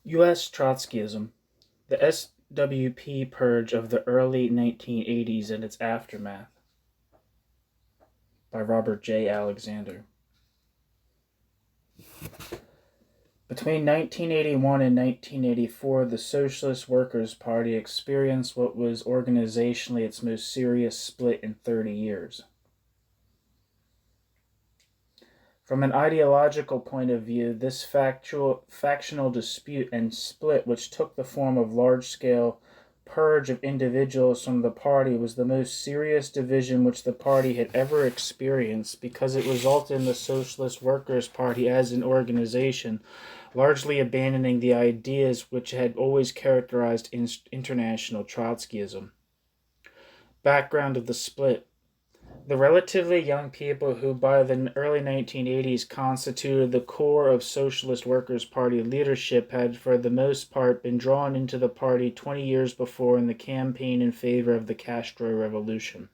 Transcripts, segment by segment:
U.S. Trotskyism, the SWP Purge of the early 1980s and its aftermath, by Robert J. Alexander. Between 1981 and 1984, the Socialist Workers' Party experienced what was organizationally its most serious split in 30 years. From an ideological point of view, this factional dispute and split, which took the form of large-scale purge of individuals from the party, was the most serious division which the party had ever experienced, because it resulted in the Socialist Workers' Party as an organization largely abandoning the ideas which had always characterized international Trotskyism. Background of the split. The relatively young people who by the early 1980s constituted the core of Socialist Workers' Party leadership had for the most part been drawn into the party 20 years before in the campaign in favor of the Castro Revolution.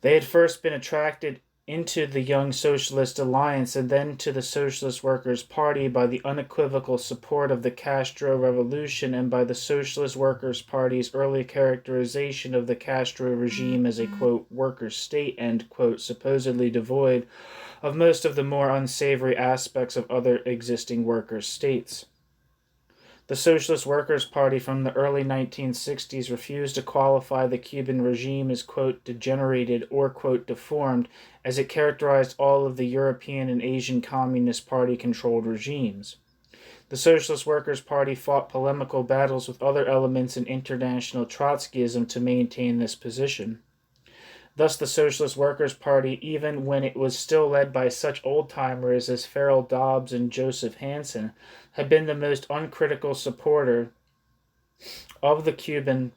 They had first been attracted into the Young Socialist Alliance and then to the Socialist Workers' Party by the unequivocal support of the Castro Revolution and by the Socialist Workers' Party's early characterization of the Castro regime as a, quote, worker state, end quote, supposedly devoid of most of the more unsavory aspects of other existing worker states. The Socialist Workers' Party from the early 1960s refused to qualify the Cuban regime as, quote, degenerated or, quote, deformed, as it characterized all of the European and Asian Communist Party-controlled regimes. The Socialist Workers' Party fought polemical battles with other elements in international Trotskyism to maintain this position. Thus, the Socialist Workers' Party, even when it was still led by such old-timers as Farrell Dobbs and Joseph Hansen, had been the most uncritical supporter of the Cuban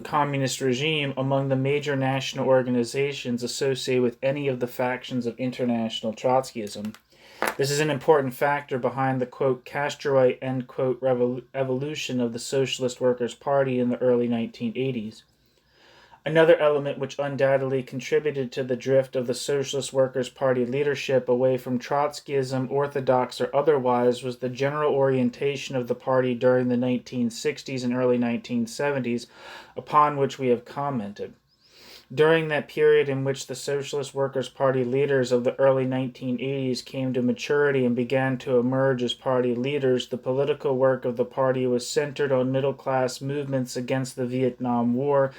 communist regime among the major national organizations associated with any of the factions of international Trotskyism. This is an important factor behind the, quote, Castroite, end quote, evolution of the Socialist Workers' Party in the early 1980s. Another element which undoubtedly contributed to the drift of the Socialist Workers' Party leadership away from Trotskyism, orthodox or otherwise, was the general orientation of the party during the 1960s and early 1970s, upon which we have commented. During that period in which the Socialist Workers' Party leaders of the early 1980s came to maturity and began to emerge as party leaders, the political work of the party was centered on middle-class movements against the Vietnam War,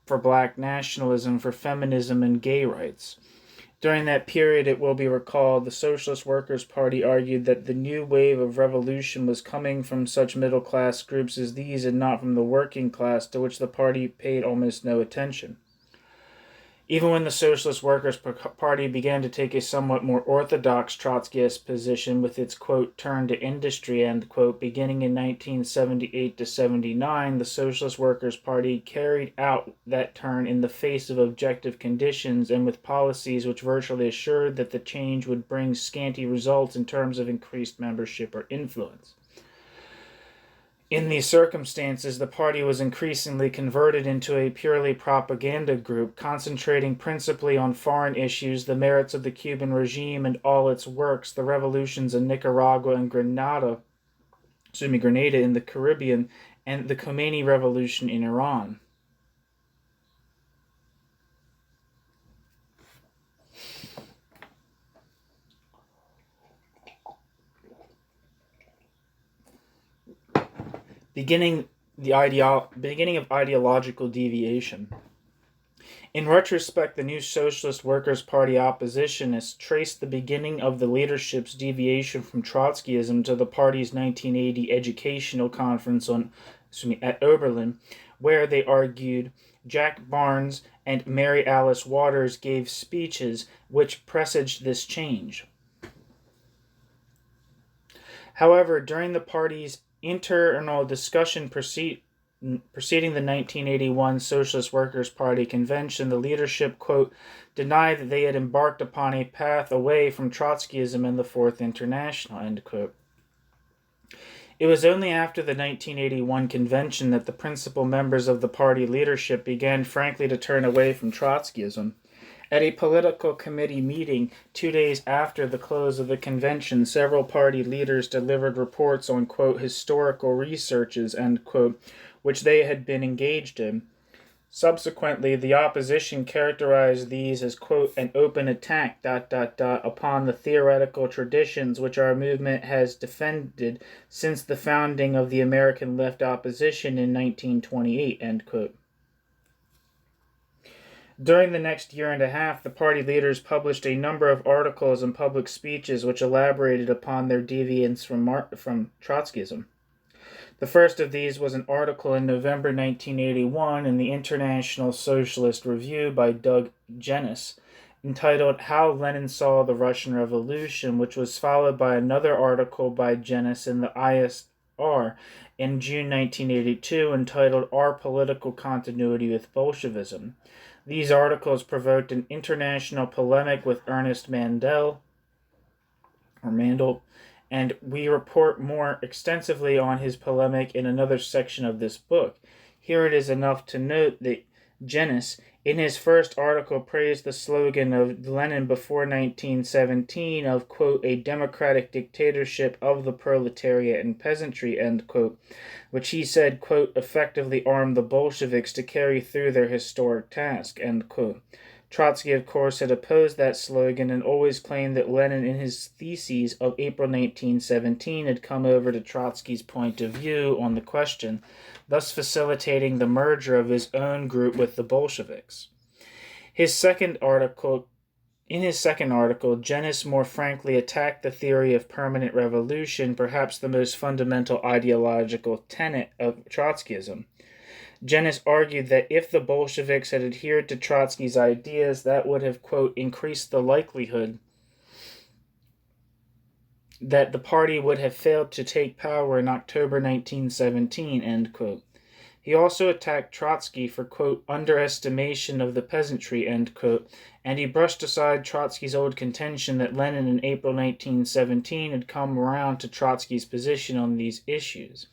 for black nationalism, for feminism, and gay rights. During that period, it will be recalled, the Socialist Workers' Party argued that the new wave of revolution was coming from such middle-class groups as these and not from the working class, to which the party paid almost no attention. Even when the Socialist Workers' Party began to take a somewhat more orthodox Trotskyist position with its, quote, turn to industry, end quote, beginning in 1978 to 79, the Socialist Workers' Party carried out that turn in the face of objective conditions and with policies which virtually assured that the change would bring scanty results in terms of increased membership or influence. In these circumstances, the party was increasingly converted into a purely propaganda group, concentrating principally on foreign issues, the merits of the Cuban regime and all its works, the revolutions in Nicaragua and Grenada in the Caribbean, and the Khomeini Revolution in Iran. Beginning of ideological deviation. In retrospect, the new Socialist Workers' Party oppositionists traced the beginning of the leadership's deviation from Trotskyism to the party's 1980 educational conference at Oberlin, where they argued Jack Barnes and Mary Alice Waters gave speeches which presaged this change. However, during the party's internal discussion preceding the 1981 Socialist Workers' Party convention, the leadership, quote, denied that they had embarked upon a path away from Trotskyism and the Fourth International, end quote. It was only after the 1981 convention that the principal members of the party leadership began frankly to turn away from Trotskyism. At a political committee meeting 2 days after the close of the convention, several party leaders delivered reports on, quote, historical researches, end quote, which they had been engaged in. Subsequently, the opposition characterized these as, quote, an open attack, upon the theoretical traditions which our movement has defended since the founding of the American left opposition in 1928, end quote. During the next year and a half, the party leaders published a number of articles and public speeches which elaborated upon their deviance from Trotskyism. The first of these was an article in November 1981 in the International Socialist Review by Doug Jenis, entitled How Lenin Saw the Russian Revolution, which was followed by another article by Jenis in the ISR in June 1982 entitled Our Political Continuity with Bolshevism. These articles provoked an international polemic with Ernest Mandel, and we report more extensively on his polemic in another section of this book. Here it is enough to note that Jenis, in his first article, praised the slogan of Lenin before 1917 of, quote, a democratic dictatorship of the proletariat and peasantry, end quote, which he said, quote, effectively armed the Bolsheviks to carry through their historic task, end quote. Trotsky, of course, had opposed that slogan and always claimed that Lenin, in his theses of April 1917, had come over to Trotsky's point of view on the question, thus facilitating the merger of his own group with the Bolsheviks. In his second article, Jenis more frankly attacked the theory of permanent revolution, perhaps the most fundamental ideological tenet of Trotskyism. Jenis argued that if the Bolsheviks had adhered to Trotsky's ideas, that would have, quote, increased the likelihood that the party would have failed to take power in October 1917, end quote. He also attacked Trotsky for, quote, underestimation of the peasantry, end quote, and he brushed aside Trotsky's old contention that Lenin in April 1917 had come around to Trotsky's position on these issues.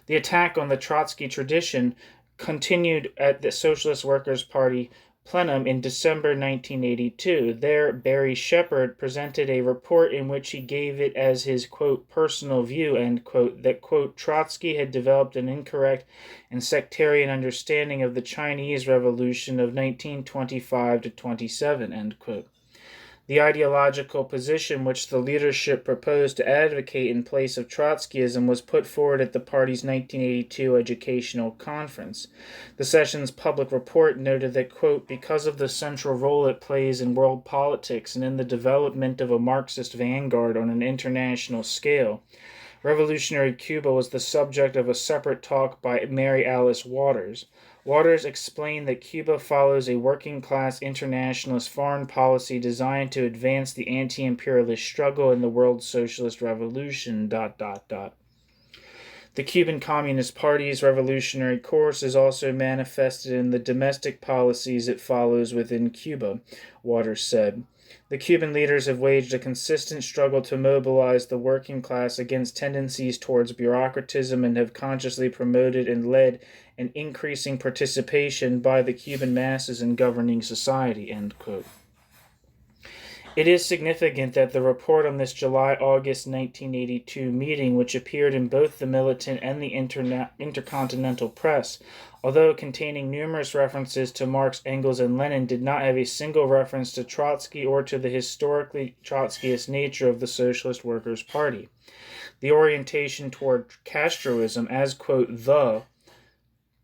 The attack on the Trotsky tradition continued at the Socialist Workers' Party plenum in December 1982. There, Barry Shepard presented a report in which he gave it as his, quote, personal view, end quote, that, quote, Trotsky had developed an incorrect and sectarian understanding of the Chinese Revolution of 1925 to 27, end quote. The ideological position which the leadership proposed to advocate in place of Trotskyism was put forward at the party's 1982 educational conference. The session's public report noted that, quote, because of the central role it plays in world politics and in the development of a Marxist vanguard on an international scale, Revolutionary Cuba was the subject of a separate talk by Mary Alice Waters. Waters explained that Cuba follows a working-class internationalist foreign policy designed to advance the anti-imperialist struggle in the world socialist revolution, The Cuban Communist Party's revolutionary course is also manifested in the domestic policies it follows within Cuba, Waters said. The Cuban leaders have waged a consistent struggle to mobilize the working class against tendencies towards bureaucratism and have consciously promoted and led an increasing participation by the Cuban masses in governing society, end quote. It is significant that the report on this July-August 1982 meeting, which appeared in both the militant and the intercontinental press, although containing numerous references to Marx, Engels, and Lenin, did not have a single reference to Trotsky or to the historically Trotskyist nature of the Socialist Workers' Party. The orientation toward Castroism as, quote, the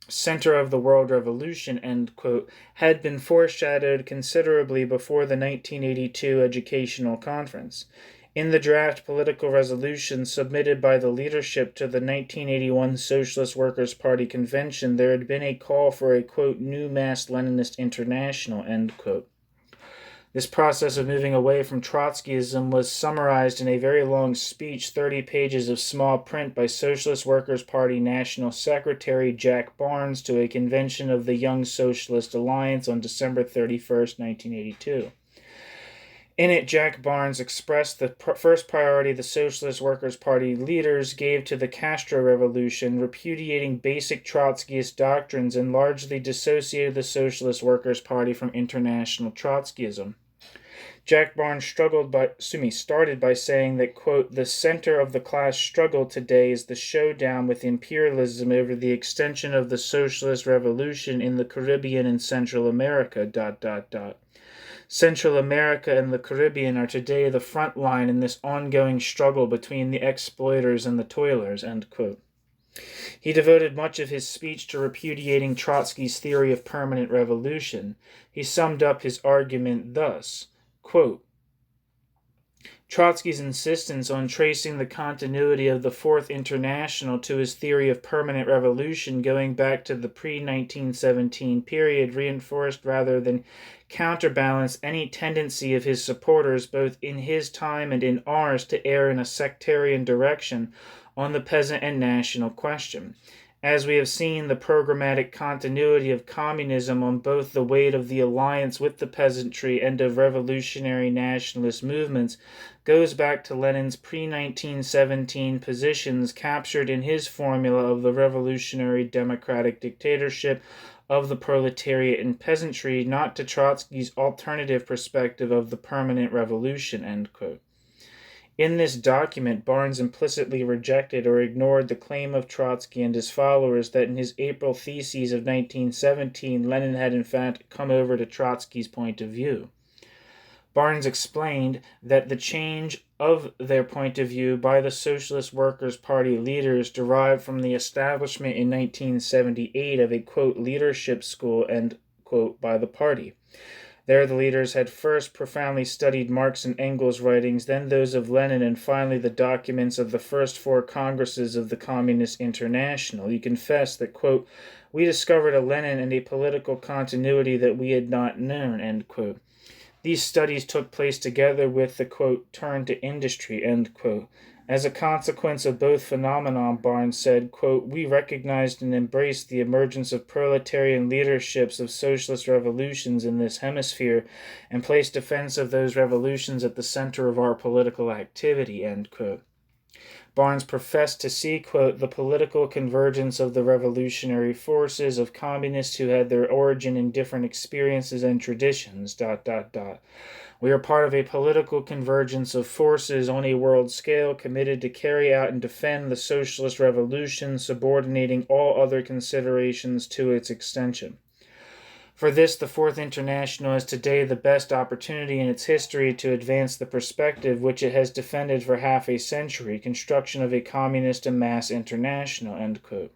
center of the world revolution, end quote, had been foreshadowed considerably before the 1982 educational conference. In the draft political resolution submitted by the leadership to the 1981 Socialist Workers' Party convention, there had been a call for a, quote, new mass Leninist international, end quote. This process of moving away from Trotskyism was summarized in a very long speech, 30 pages of small print, by Socialist Workers' Party National Secretary Jack Barnes to a convention of the Young Socialist Alliance on December 31, 1982. In it, Jack Barnes expressed the first priority the Socialist Workers' Party leaders gave to the Castro Revolution, repudiating basic Trotskyist doctrines, and largely dissociated the Socialist Workers' Party from international Trotskyism. Jack Barnes started by saying that, quote, the center of the class struggle today is the showdown with imperialism over the extension of the socialist revolution in the Caribbean and Central America, ... Central America and the Caribbean are today the front line in this ongoing struggle between the exploiters and the toilers, end quote. He devoted much of his speech to repudiating Trotsky's theory of permanent revolution. He summed up his argument thus, quote, Trotsky's insistence on tracing the continuity of the Fourth International to his theory of permanent revolution going back to the pre-1917 period reinforced rather than counterbalanced any tendency of his supporters, both in his time and in ours, to err in a sectarian direction on the peasant and national question. As we have seen, the programmatic continuity of communism on both the weight of the alliance with the peasantry and of revolutionary nationalist movements goes back to Lenin's pre-1917 positions captured in his formula of the revolutionary democratic dictatorship of the proletariat and peasantry, not to Trotsky's alternative perspective of the permanent revolution, end quote. In this document, Barnes implicitly rejected or ignored the claim of Trotsky and his followers that in his April theses of 1917, Lenin had in fact come over to Trotsky's point of view. Barnes explained that the change of their point of view by the Socialist Workers' Party leaders derived from the establishment in 1978 of a, quote, leadership school, end quote, by the party. There the leaders had first profoundly studied Marx and Engels' writings, then those of Lenin, and finally the documents of the first four congresses of the Communist International. You confess that, quote, we discovered a Lenin and a political continuity that we had not known, end quote. These studies took place together with the, quote, turn to industry, end quote. As a consequence of both phenomena, Barnes said, quote, we recognized and embraced the emergence of proletarian leaderships of socialist revolutions in this hemisphere and placed defense of those revolutions at the center of our political activity, end quote. Barnes professed to see, quote, the political convergence of the revolutionary forces of communists who had their origin in different experiences and traditions, ... We are part of a political convergence of forces on a world scale committed to carry out and defend the socialist revolution, subordinating all other considerations to its extension. For this, the Fourth International is today the best opportunity in its history to advance the perspective which it has defended for half a century, construction of a communist and mass international, end quote.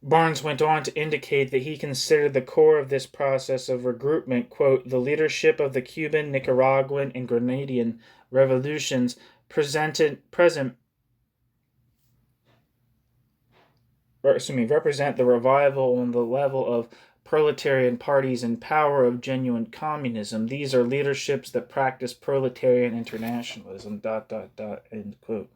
Barnes went on to indicate that he considered the core of this process of regroupment, quote, the leadership of the Cuban, Nicaraguan, and Grenadian revolutions represent the revival on the level of proletarian parties in power of genuine communism. These are leaderships that practice proletarian internationalism, ... end quote.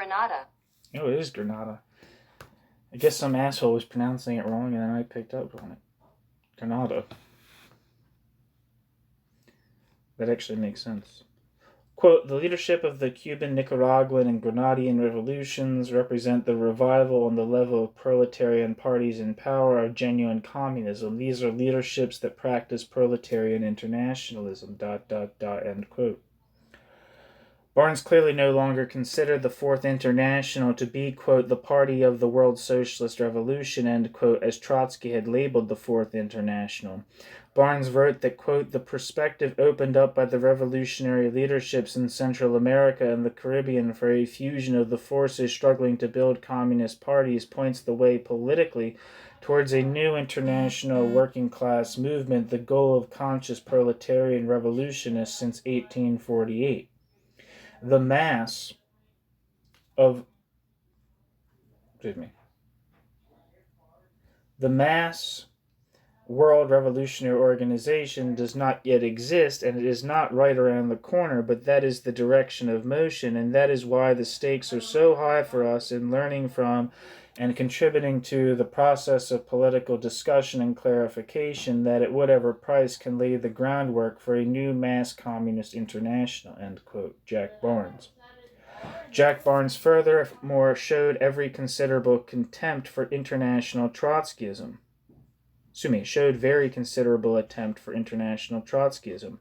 Granada. Oh, it is Granada. I guess some asshole was pronouncing it wrong and then I picked up on it. Granada. That actually makes sense. Quote, the leadership of the Cuban, Nicaraguan, and Grenadian revolutions represent the revival on the level of proletarian parties in power of genuine communism. These are leaderships that practice proletarian internationalism, ... end quote. Barnes clearly no longer considered the Fourth International to be, quote, the party of the world socialist revolution, end quote, as Trotsky had labeled the Fourth International. Barnes wrote that, quote, the perspective opened up by the revolutionary leaderships in Central America and the Caribbean for a fusion of the forces struggling to build communist parties points the way politically towards a new international working class movement, the goal of conscious proletarian revolutionists since 1848. The mass of The mass World Revolutionary Organization does not yet exist, and it is not right around the corner, but that is the direction of motion, and that is why the stakes are so high for us in learning from and contributing to the process of political discussion and clarification that at whatever price can lay the groundwork for a new mass communist international, end quote. Jack Barnes. Jack Barnes furthermore showed every considerable contempt for international Trotskyism. Showed very considerable attempt for international Trotskyism.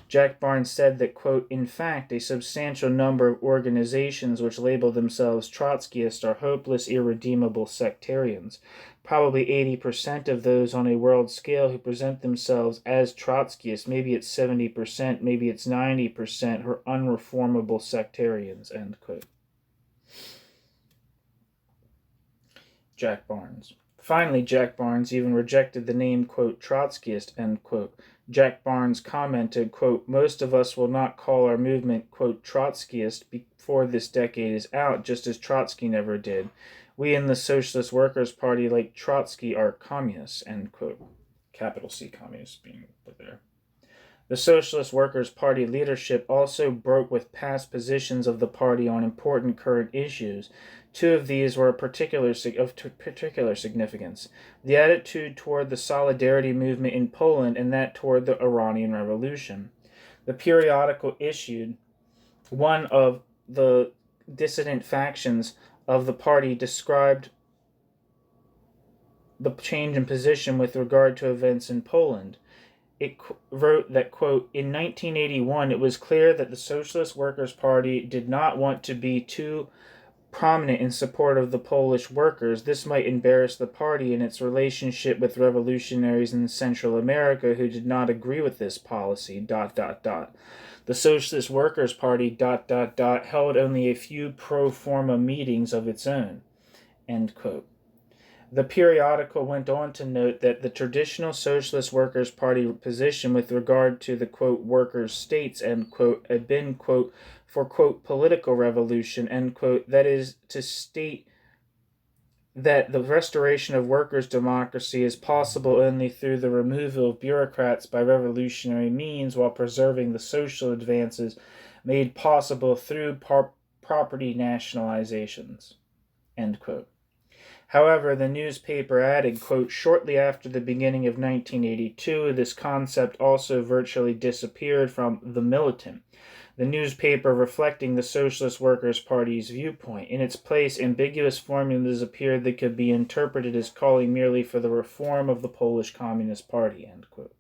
Jack Barnes said that, quote, in fact, a substantial number of organizations which label themselves Trotskyist are hopeless, irredeemable sectarians. Probably 80% of those on a world scale who present themselves as Trotskyist, maybe it's 70%, maybe it's 90%, are unreformable sectarians, end quote. Jack Barnes. Finally, Jack Barnes even rejected the name, quote, Trotskyist, end quote. Jack Barnes commented, quote, most of us will not call our movement, quote, Trotskyist before this decade is out, just as Trotsky never did. We in the Socialist Workers' Party, like Trotsky, are communists, end quote. Capital C, communists being put there. The Socialist Workers' Party leadership also broke with past positions of the party on important current issues. Two of these were of particular significance: the attitude toward the Solidarity movement in Poland and that toward the Iranian Revolution. The periodical issued one of the dissident factions of the party described the change in position with regard to events in Poland. It wrote that, quote, in 1981 it was clear that the Socialist Workers' Party did not want to be too prominent in support of the Polish workers. This might embarrass the party in its relationship with revolutionaries in Central America who did not agree with this policy, ... The Socialist Workers' Party, ... held only a few pro forma meetings of its own, end quote. The periodical went on to note that the traditional Socialist Workers' Party position with regard to the, quote, workers' states, end quote, had been, quote, for, quote, political revolution, end quote, that is to state that the restoration of workers' democracy is possible only through the removal of bureaucrats by revolutionary means while preserving the social advances made possible through property nationalizations, end quote. However, the newspaper added, quote, shortly after the beginning of 1982, this concept also virtually disappeared from The Militant, the newspaper reflecting the Socialist Workers' Party's viewpoint. In its place, ambiguous formulas appeared that could be interpreted as calling merely for the reform of the Polish Communist Party, end quote.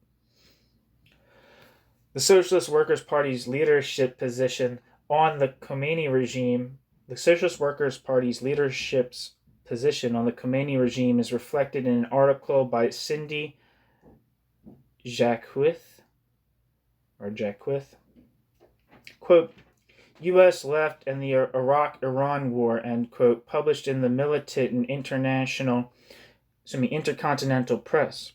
The Socialist Workers' Party's leadership position on the Khomeini regime, the Socialist Workers' Party's leadership's position on the Khomeini regime is reflected in an article by Cindy Jacquith, quote, U.S. left and the Iraq-Iran war, end quote, published in the Militant and Intercontinental Press.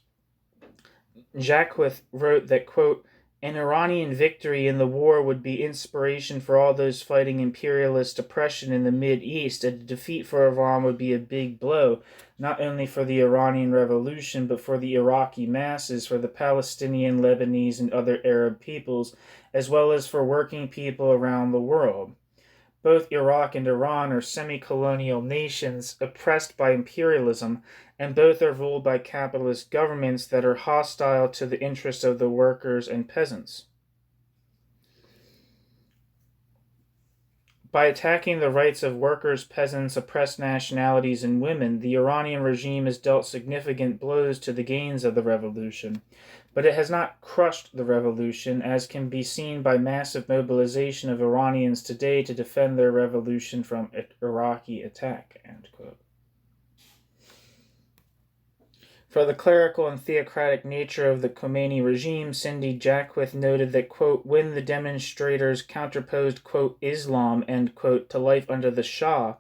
Jacquith wrote that, quote, an Iranian victory in the war would be inspiration for all those fighting imperialist oppression in the Mid-East, and a defeat for Iran would be a big blow, not only for the Iranian Revolution, but for the Iraqi masses, for the Palestinian, Lebanese, and other Arab peoples, as well as for working people around the world. Both Iraq and Iran are semi-colonial nations oppressed by imperialism, and both are ruled by capitalist governments that are hostile to the interests of the workers and peasants. By attacking the rights of workers, peasants, oppressed nationalities, and women, the Iranian regime has dealt significant blows to the gains of the revolution. But it has not crushed the revolution, as can be seen by massive mobilization of Iranians today to defend their revolution from Iraqi attack, end quote. For the clerical and theocratic nature of the Khomeini regime, Cindy Jacquith noted that, quote, when the demonstrators counterposed, quote, Islam, end quote, to life under the Shah,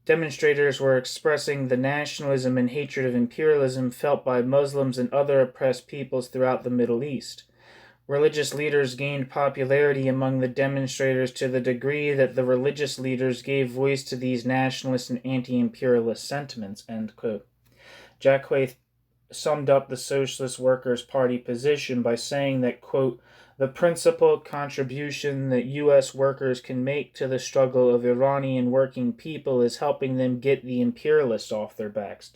demonstrators were expressing the nationalism and hatred of imperialism felt by Muslims and other oppressed peoples throughout the Middle East. Religious leaders gained popularity among the demonstrators to the degree that the religious leaders gave voice to these nationalist and anti-imperialist sentiments, end quote. Jacquet summed up the Socialist Workers' Party position by saying that, quote, the principal contribution that U.S. workers can make to the struggle of Iranian working people is helping them get the imperialists off their backs, ...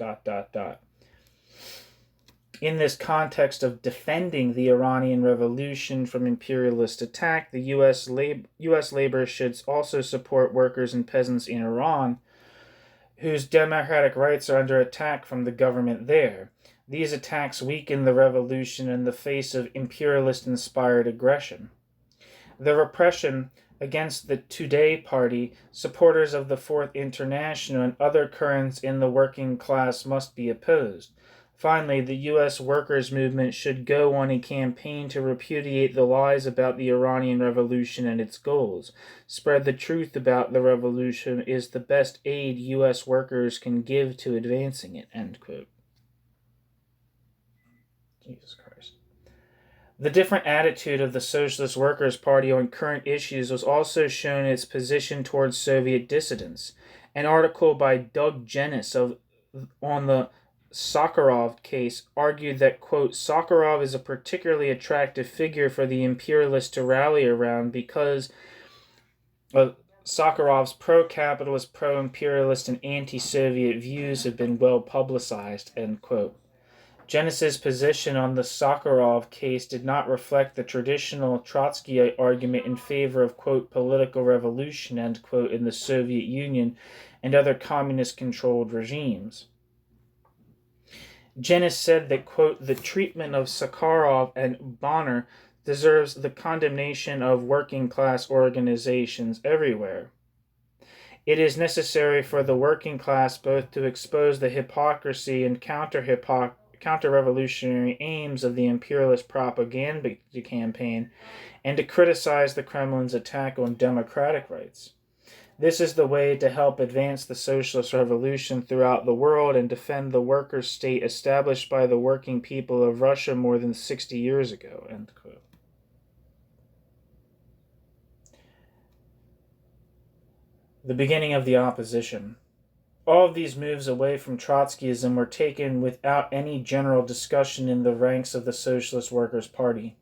In this context of defending the Iranian Revolution from imperialist attack, the U.S. labor should also support workers and peasants in Iran, whose democratic rights are under attack from the government there. These attacks weaken the revolution in the face of imperialist-inspired aggression. The repression against the Today Party, supporters of the Fourth International, and other currents in the working class must be opposed. Finally, the U.S. workers' movement should go on a campaign to repudiate the lies about the Iranian Revolution and its goals. Spread the truth about the revolution is the best aid U.S. workers can give to advancing it, end quote. Jesus Christ. The different attitude of the Socialist Workers' Party on current issues was also shown in its position towards Soviet dissidents. An article by Doug Jennis on the Sakharov case argued that, quote, Sakharov is a particularly attractive figure for the imperialists to rally around because of Sakharov's pro-capitalist, pro-imperialist, and anti-Soviet views have been well publicized, end quote. Jennis's position on the Sakharov case did not reflect the traditional Trotskyite argument in favor of, quote, political revolution, end quote, in the Soviet Union and other communist-controlled regimes. Jennis said that, quote, the treatment of Sakharov and Bonner deserves the condemnation of working-class organizations everywhere. It is necessary for the working class both to expose the hypocrisy and counter-revolutionary aims of the imperialist propaganda campaign and to criticize the Kremlin's attack on democratic rights. This is the way to help advance the socialist revolution throughout the world and defend the workers' state established by the working people of Russia more than 60 years ago, end quote. The beginning of the opposition. All of these moves away from Trotskyism were taken without any general discussion in the ranks of the Socialist Workers' Party.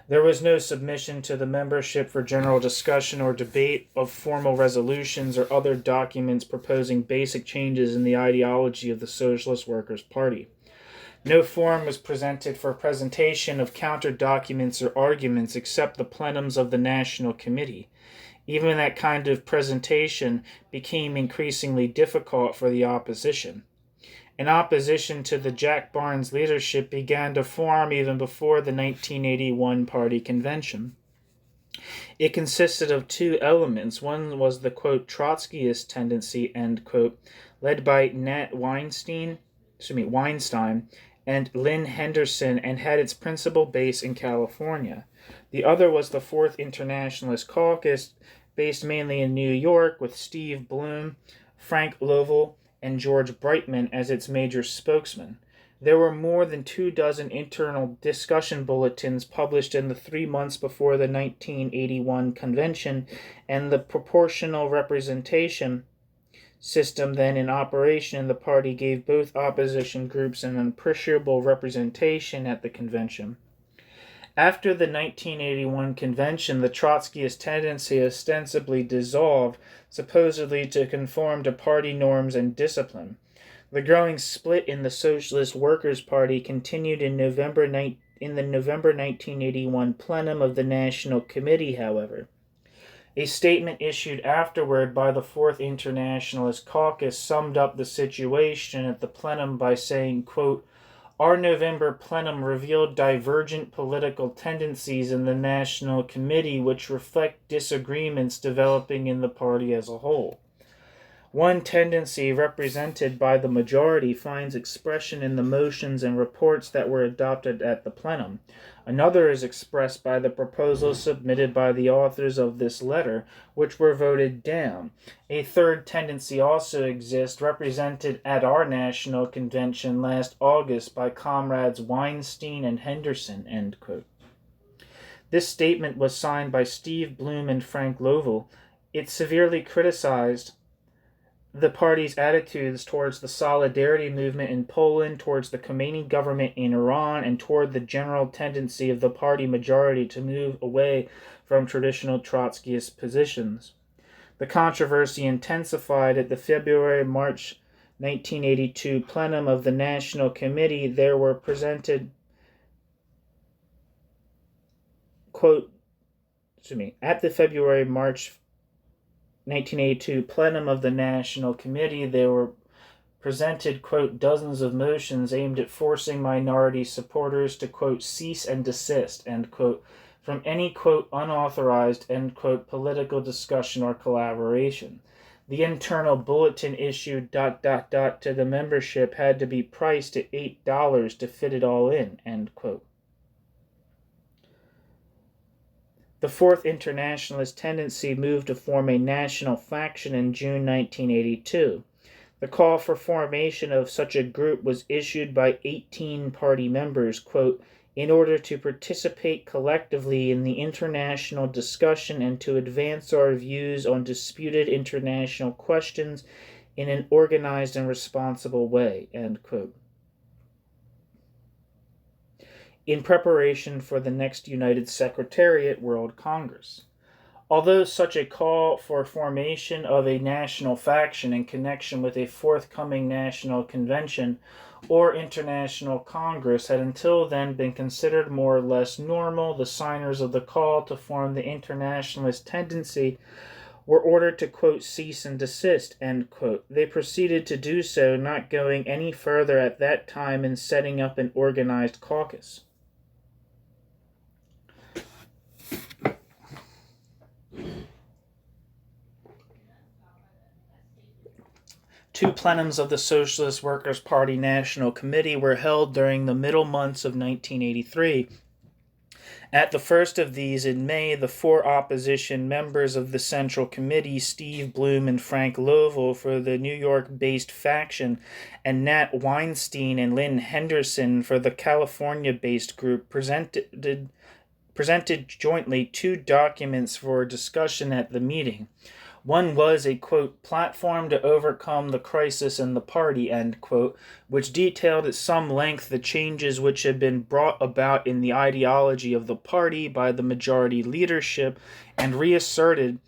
There was no submission to the membership for general discussion or debate of formal resolutions or other documents proposing basic changes in the ideology of the Socialist Workers' Party. No forum was presented for presentation of counter-documents or arguments except the plenums of the National Committee. Even that kind of presentation became increasingly difficult for the opposition. An opposition to the Jack Barnes leadership began to form even before the 1981 party convention. It consisted of two elements. One was the, quote, Trotskyist tendency, end quote, led by Nat Weinstein and Lynn Henderson, and had its principal base in California. The other was the Fourth Internationalist Caucus, based mainly in New York, with Steve Bloom, Frank Lovell, and George Breitman as its major spokesman. There were more than 24 internal discussion bulletins published in the 3 months before the 1981 convention, and the proportional representation system then in operation in the party gave both opposition groups an appreciable representation at the convention. After the 1981 convention, the Trotskyist tendency ostensibly dissolved, supposedly to conform to party norms and discipline. The growing split in the Socialist Workers' Party continued in the November 1981 plenum of the National Committee, however. A statement issued afterward by the Fourth Internationalist Caucus summed up the situation at the plenum by saying, quote, our November plenum revealed divergent political tendencies in the National Committee which reflect disagreements developing in the party as a whole. One tendency represented by the majority finds expression in the motions and reports that were adopted at the plenum. Another is expressed by the proposals submitted by the authors of this letter, which were voted down. A third tendency also exists, represented at our national convention last August by comrades Weinstein and Henderson, end quote. This statement was signed by Steve Bloom and Frank Lovell. It severely criticized the party's attitudes towards the Solidarity movement in Poland, towards the Khomeini government in Iran, and toward the general tendency of the party majority to move away from traditional Trotskyist positions. The controversy intensified at the February-March 1982 plenum of the National Committee. There were presented, at the February-March 1982 plenum of the National Committee, there were presented, dozens of motions aimed at forcing minority supporters to, cease and desist, end quote, from any, unauthorized, end quote, political discussion or collaboration. The internal bulletin issued, to the membership had to be priced at $8 to fit it all in, end quote. The Fourth Internationalist tendency moved to form a national faction in June 1982. The call for formation of such a group was issued by 18 party members, in order to participate collectively in the international discussion and to advance our views on disputed international questions in an organized and responsible way, end quote. In preparation for the next United Secretariat World Congress. Although such a call for formation of a national faction in connection with a forthcoming national convention or international congress had until then been considered more or less normal, the signers of the call to form the internationalist tendency were ordered to, cease and desist, end quote. They proceeded to do so, not going any further at that time in setting up an organized caucus. Two plenums of the Socialist Workers' Party National Committee were held during the middle months of 1983. At the first of these, in May, the four opposition members of the Central Committee, Steve Bloom and Frank Lovell for the New York-based faction, and Nat Weinstein and Lynn Henderson for the California-based group, presented jointly two documents for discussion at the meeting. One was a, platform to overcome the crisis in the party, end quote, which detailed at some length the changes which had been brought about in the ideology of the party by the majority leadership and reasserted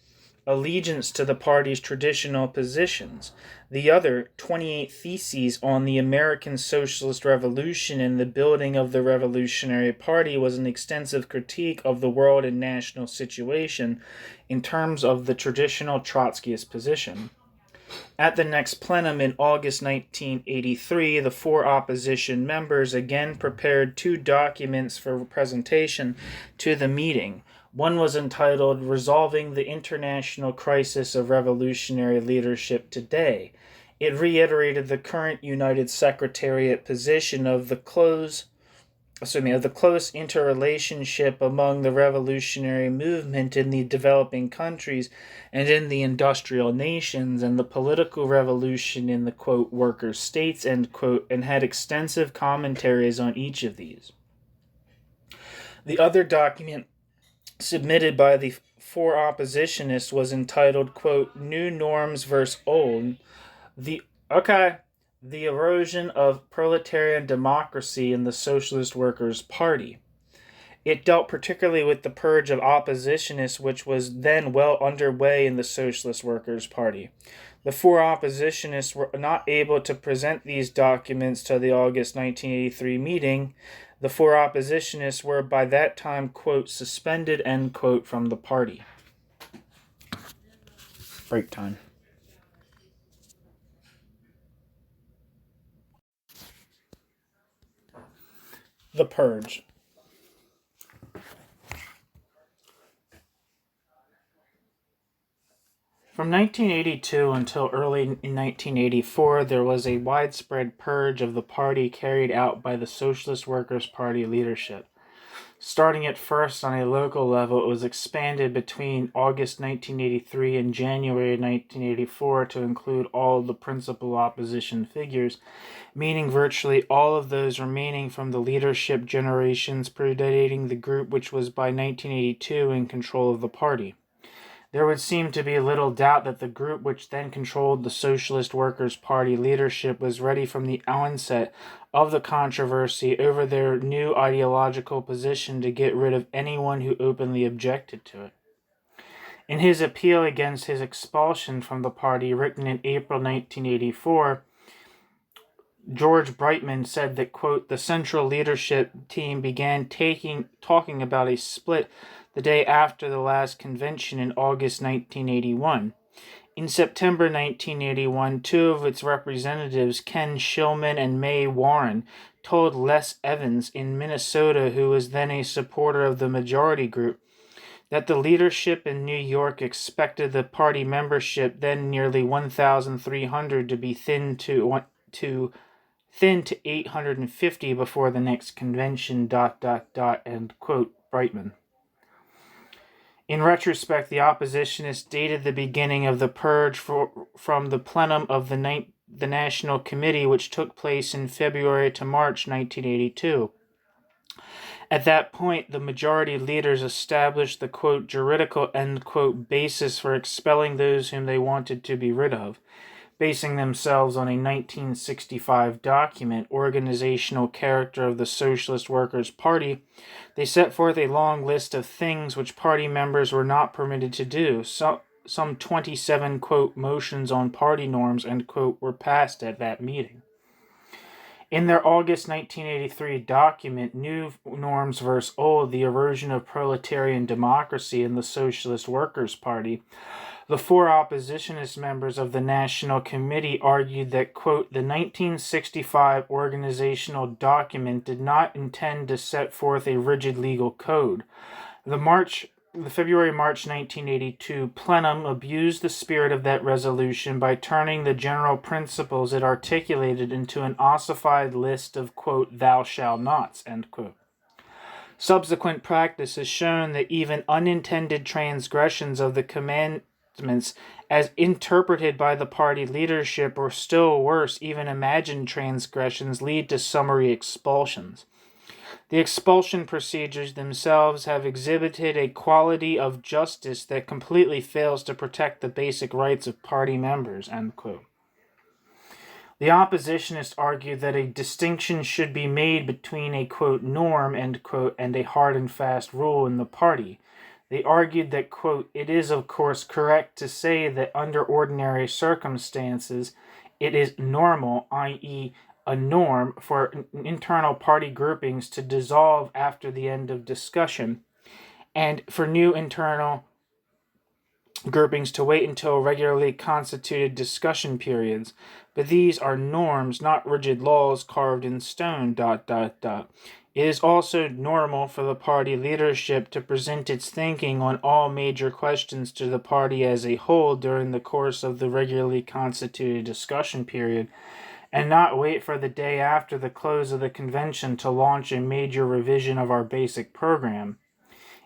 allegiance to the party's traditional positions. The other, 28 Theses on the American Socialist Revolution and the building of the Revolutionary Party, was an extensive critique of the world and national situation in terms of the traditional Trotskyist position. At the next plenum in August 1983, the four opposition members again prepared two documents for presentation to the meeting. One was entitled Resolving the International Crisis of Revolutionary Leadership Today. It reiterated the current United Secretariat position of the close interrelationship among the revolutionary movement in the developing countries and in the industrial nations and the political revolution in the, worker states, end quote, and had extensive commentaries on each of these. The other document submitted by the four oppositionists was entitled, New Norms vs. Old, the erosion of proletarian democracy in the Socialist Workers' Party. It dealt particularly with the purge of oppositionists, which was then well underway in the Socialist Workers' Party. The four oppositionists were not able to present these documents to the August 1983 meeting. The four oppositionists were by that time, suspended, end quote, from the party. Break time. The Purge. From From 1982 until early in 1984, there was a widespread purge of the party carried out by the Socialist Workers' Party leadership. Starting at first on a local level, it was expanded between August 1983 and January 1984 to include all of the principal opposition figures, meaning virtually all of those remaining from the leadership generations predating the group which was by 1982 in control of the party. There would seem to be little doubt that the group which then controlled the Socialist Workers' Party leadership was ready from the onset of the controversy over their new ideological position to get rid of anyone who openly objected to it. In his appeal against his expulsion from the party, written in April 1984, George Breitman said that, quote, the central leadership team began talking about a split the day after the last convention in August 1981. In September 1981, two of its representatives, Ken Shillman and Mae Warren, told Les Evans in Minnesota, who was then a supporter of the majority group, that the leadership in New York expected the party membership, then nearly 1,300, to be thinned to 850 before the next convention, ... end quote, Breitman. In retrospect, the oppositionists dated the beginning of the purge from the plenum of the National Committee, which took place in February to March 1982. At that point, the majority leaders established the, quote, juridical, end quote, basis for expelling those whom they wanted to be rid of. Basing themselves on a 1965 document, Organizational Character of the Socialist Workers' Party, they set forth a long list of things which party members were not permitted to do. Some 27, quote, motions on party norms, end quote, were passed at that meeting. In their August 1983 document, New Norms vs. Old, the Erosion of Proletarian Democracy in the Socialist Workers' Party, the four oppositionist members of the National Committee argued that, quote, the 1965 organizational document did not intend to set forth a rigid legal code. The February-March 1982 plenum abused the spirit of that resolution by turning the general principles it articulated into an ossified list of, quote, thou shalt nots, end quote. Subsequent practice has shown that even unintended transgressions of the commandments as interpreted by the party leadership, or still worse, even imagined transgressions, lead to summary expulsions. The expulsion procedures themselves have exhibited a quality of justice that completely fails to protect the basic rights of party members, end quote. The oppositionists argue that a distinction should be made between a, quote, norm, end quote, and a hard and fast rule in the party. They argued that, quote, it is, of course, correct to say that under ordinary circumstances it is normal, i.e., a norm, for internal party groupings to dissolve after the end of discussion, and for new internal groupings to wait until regularly constituted discussion periods. But these are norms, not rigid laws carved in stone, ... It is also normal for the party leadership to present its thinking on all major questions to the party as a whole during the course of the regularly constituted discussion period, and not wait for the day after the close of the convention to launch a major revision of our basic program.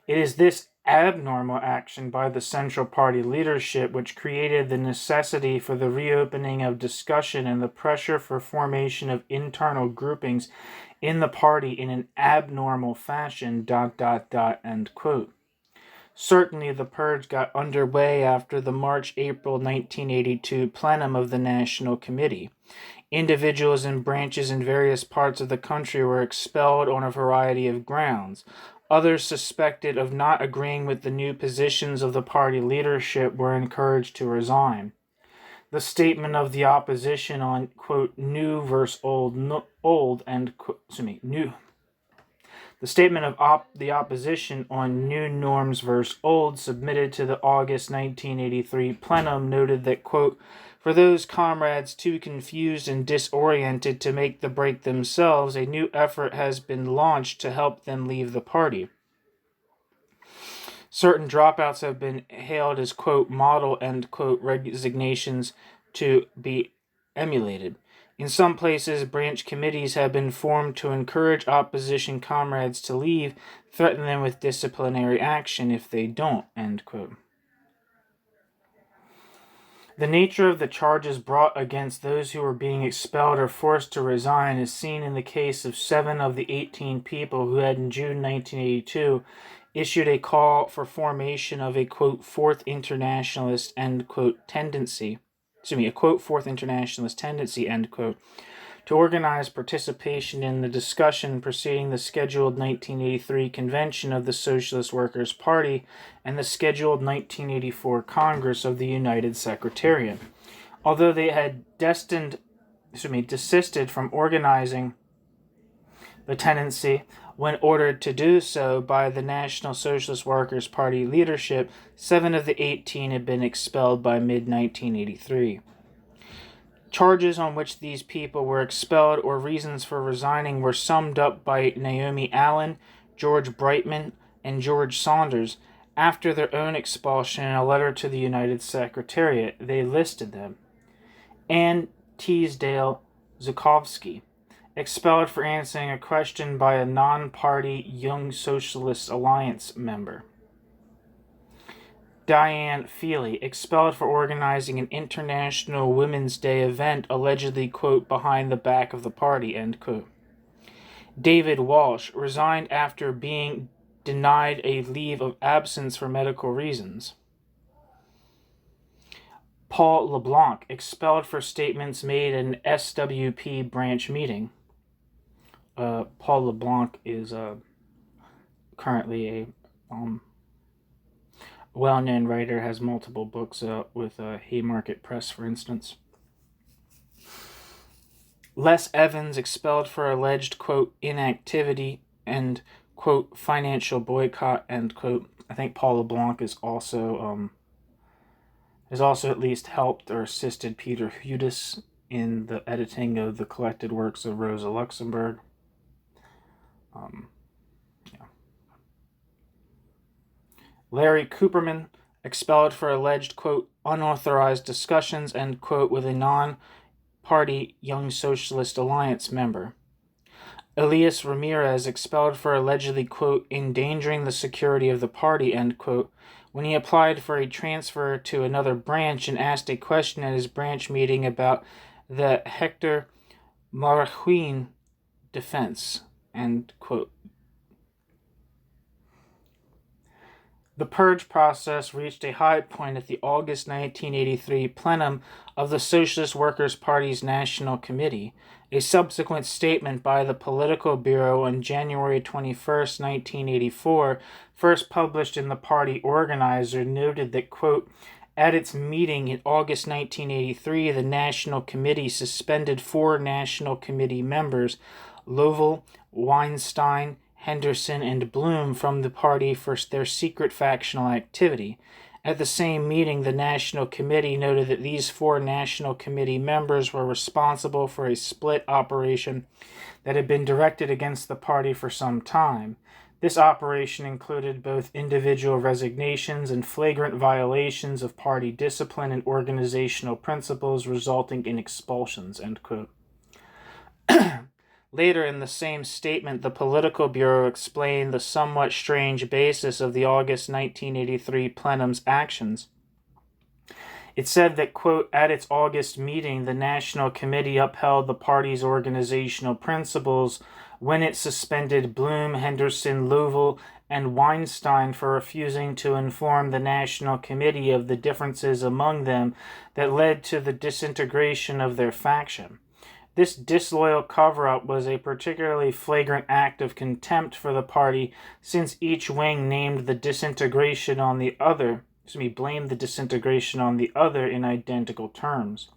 It is this abnormal action by the Central Party leadership which created the necessity for the reopening of discussion and the pressure for formation of internal groupings in the party in an abnormal fashion, ... end quote. Certainly the purge got underway after the March-April 1982 plenum of the National Committee. Individuals and branches in various parts of the country were expelled on a variety of grounds. Others suspected of not agreeing with the new positions of the party leadership were encouraged to resign. The statement of the opposition on, quote, new versus old, end quote, The statement of the opposition on new norms versus old submitted to the August 1983 plenum noted that, quote, for those comrades too confused and disoriented to make the break themselves, a new effort has been launched to help them leave the party. Certain dropouts have been hailed as, quote, model, end quote, resignations to be emulated. In some places, branch committees have been formed to encourage opposition comrades to leave, threaten them with disciplinary action if they don't, end quote. The nature of the charges brought against those who were being expelled or forced to resign is seen in the case of 7 of the 18 people who had in June 1982 issued a call for formation of a, quote, fourth internationalist, end quote, tendency, end quote, to organize participation in the discussion preceding the scheduled 1983 convention of the Socialist Workers' Party and the scheduled 1984 Congress of the United Secretariat. Although they had desisted from organizing the tendency when ordered to do so by the National Socialist Workers' Party leadership, 7 of the 18 had been expelled by mid-1983. Charges on which these people were expelled or reasons for resigning were summed up by Naomi Allen, George Breitman, and George Saunders. After their own expulsion in a letter to the United Secretariat, they listed them. Ann Teasdale Zukovsky, expelled for answering a question by a non-party Young Socialist Alliance member. Diane Feely, expelled for organizing an International Women's Day event allegedly, quote, behind the back of the party, end quote. David Walsh, resigned after being denied a leave of absence for medical reasons. Paul LeBlanc, expelled for statements made in an SWP branch meeting. Paul LeBlanc is currently a well-known writer, has multiple books with Haymarket Press, for instance. Les Evans, expelled for alleged, quote, inactivity and, quote, financial boycott, end quote. I think Paul LeBlanc is also at least helped or assisted Peter Hudis in the editing of the collected works of Rosa Luxemburg. Larry Cooperman, expelled for alleged, quote, unauthorized discussions, end quote, with a non-party Young Socialist Alliance member. Elias Ramirez, expelled for allegedly, quote, endangering the security of the party, end quote, when he applied for a transfer to another branch and asked a question at his branch meeting about the Hector Marroquin defense, end quote. The Purge process reached a high point at the August 1983 plenum of the Socialist Workers' Party's National Committee. A subsequent statement by the Political Bureau on January 21, 1984, first published in the Party Organizer, noted that, quote, at its meeting in August 1983, the National Committee suspended 4 National Committee members, Lovell, Weinstein, Henderson, and Bloom, from the party for their secret factional activity. At the same meeting, the National Committee noted that these 4 National Committee members were responsible for a split operation that had been directed against the party for some time. This operation included both individual resignations and flagrant violations of party discipline and organizational principles, resulting in expulsions, end quote. Later in the same statement, the Political Bureau explained the somewhat strange basis of the August 1983 plenum's actions. It said that, quote, at its August meeting, the National Committee upheld the party's organizational principles when it suspended Bloom, Henderson, Lovell, and Weinstein for refusing to inform the National Committee of the differences among them that led to the disintegration of their faction. This disloyal cover-up was a particularly flagrant act of contempt for the party, since each wing blamed the disintegration on the other in identical terms.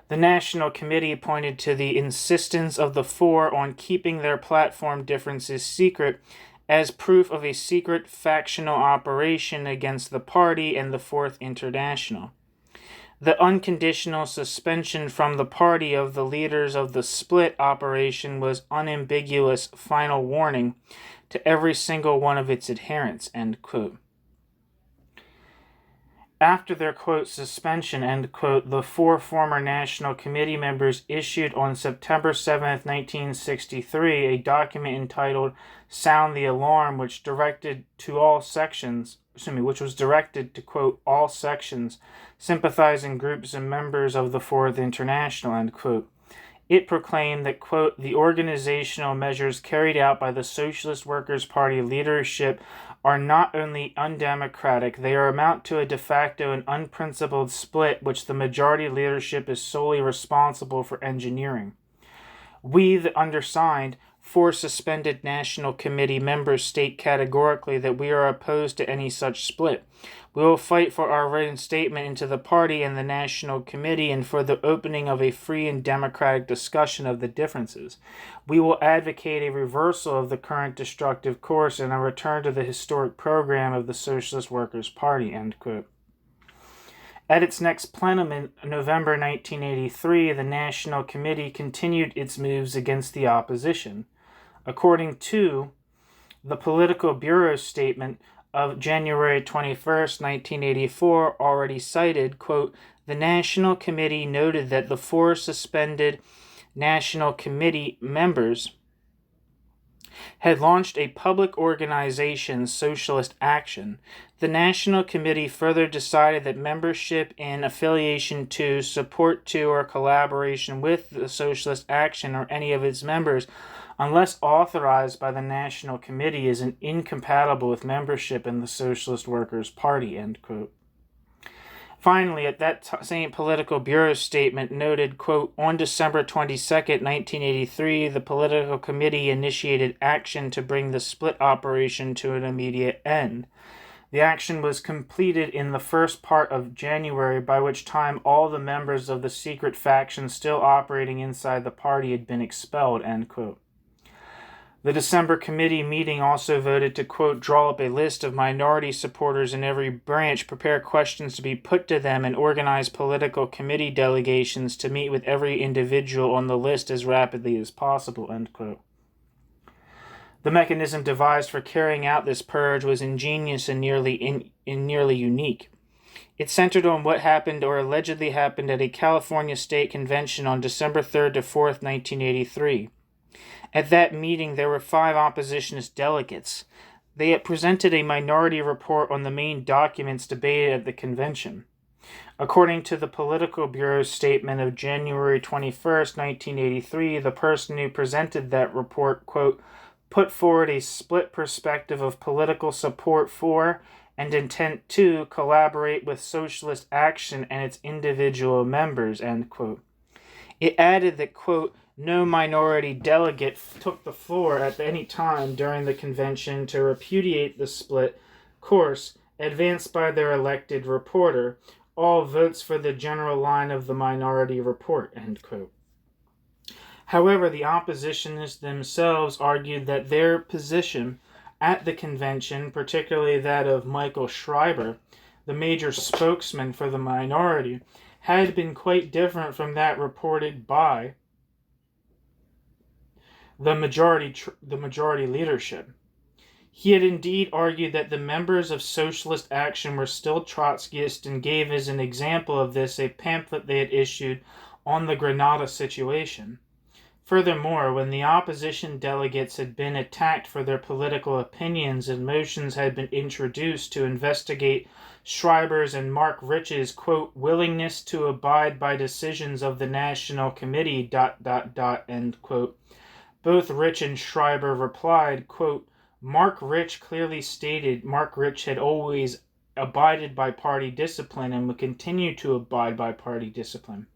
The National Committee pointed to the insistence of the 4 on keeping their platform differences secret as proof of a secret factional operation against the party and the Fourth International. The unconditional suspension from the party of the leaders of the split operation was unambiguous final warning to every single one of its adherents, end quote. After their, quote, suspension, end quote, the 4 former National Committee members issued on September 7th, 1963, a document entitled Sound the Alarm, which was directed to, quote, all sections, sympathizing groups and members of the Fourth International, end quote. It proclaimed that, quote, the organizational measures carried out by the Socialist Workers' Party leadership are not only undemocratic, they amount to a de facto and unprincipled split which the majority leadership is solely responsible for engineering. We, the undersigned, 4 suspended National Committee members, state categorically that we are opposed to any such split. We will fight for our reinstatement into the party and the National Committee and for the opening of a free and democratic discussion of the differences. We will advocate a reversal of the current destructive course and a return to the historic program of the Socialist Workers' Party, end quote. At its next plenum in November 1983, the National Committee continued its moves against the opposition. According to the Political Bureau statement of January 21st, 1984, already cited, quote, the National Committee noted that the 4 suspended National Committee members had launched a public organization, Socialist Action. The National Committee further decided that membership in, affiliation to, support to, or collaboration with the Socialist Action or any of its members, unless authorized by the National Committee, is incompatible with membership in the Socialist Workers' Party, end quote. Finally, at that same Political Bureau statement noted, quote, on December 22nd, 1983, the Political Committee initiated action to bring the split operation to an immediate end. The action was completed in the first part of January, by which time all the members of the secret faction still operating inside the party had been expelled, end quote. The December committee meeting also voted to, quote, draw up a list of minority supporters in every branch, prepare questions to be put to them, and organize political committee delegations to meet with every individual on the list as rapidly as possible, end quote. The mechanism devised for carrying out this purge was ingenious and nearly unique. It centered on what happened or allegedly happened at a California state convention on December 3rd to 4th, 1983. At that meeting, there were 5 oppositionist delegates. They had presented a minority report on the main documents debated at the convention. According to the Political Bureau's statement of January 21st, 1983, the person who presented that report, quote, put forward a split perspective of political support for and intent to collaborate with Socialist Action and its individual members, end quote. It added that, quote, no minority delegate took the floor at any time during the convention to repudiate the split course advanced by their elected reporter. All votes for the general line of the minority report, end quote. However, the oppositionists themselves argued that their position at the convention, particularly that of Michael Schreiber, the major spokesman for the minority, had been quite different from that reported by the majority leadership. He had indeed argued that the members of Socialist Action were still Trotskyist and gave as an example of this a pamphlet they had issued on the Grenada situation. Furthermore, when the opposition delegates had been attacked for their political opinions and motions had been introduced to investigate Schreiber's and Mark Rich's, quote, willingness to abide by decisions of the National Committee, ... end quote, both Rich and Schreiber replied, quote, Mark Rich clearly stated Mark Rich had always abided by party discipline and would continue to abide by party discipline.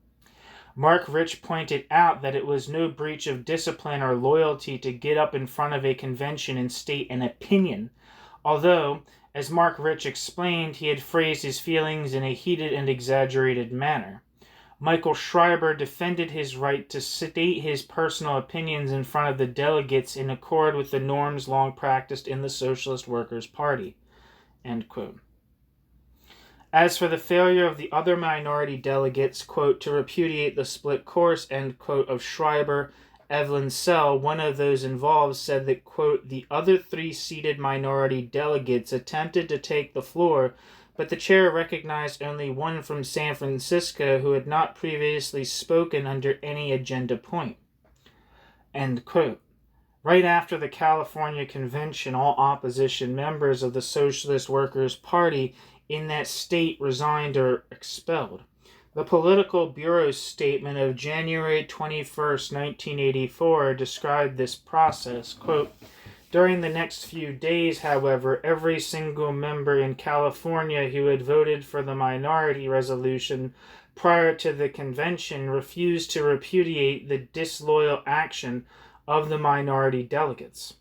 Mark Rich pointed out that it was no breach of discipline or loyalty to get up in front of a convention and state an opinion, although, as Mark Rich explained, he had phrased his feelings in a heated and exaggerated manner. Michael Schreiber defended his right to state his personal opinions in front of the delegates in accord with the norms long practiced in the Socialist Workers' Party, end quote. As for the failure of the other minority delegates, quote, to repudiate the split course, end quote, of Schreiber, Evelyn Sell, one of those involved, said that, quote, the other 3 seated minority delegates attempted to take the floor, but the chair recognized only one from San Francisco who had not previously spoken under any agenda point. End quote. Right after the California Convention, all opposition members of the Socialist Workers' Party in that state resigned or expelled. The Political Bureau's statement of January 21st, 1984 described this process, quote, "During the next few days, however, every single member in California who had voted for the minority resolution prior to the convention refused to repudiate the disloyal action of the minority delegates.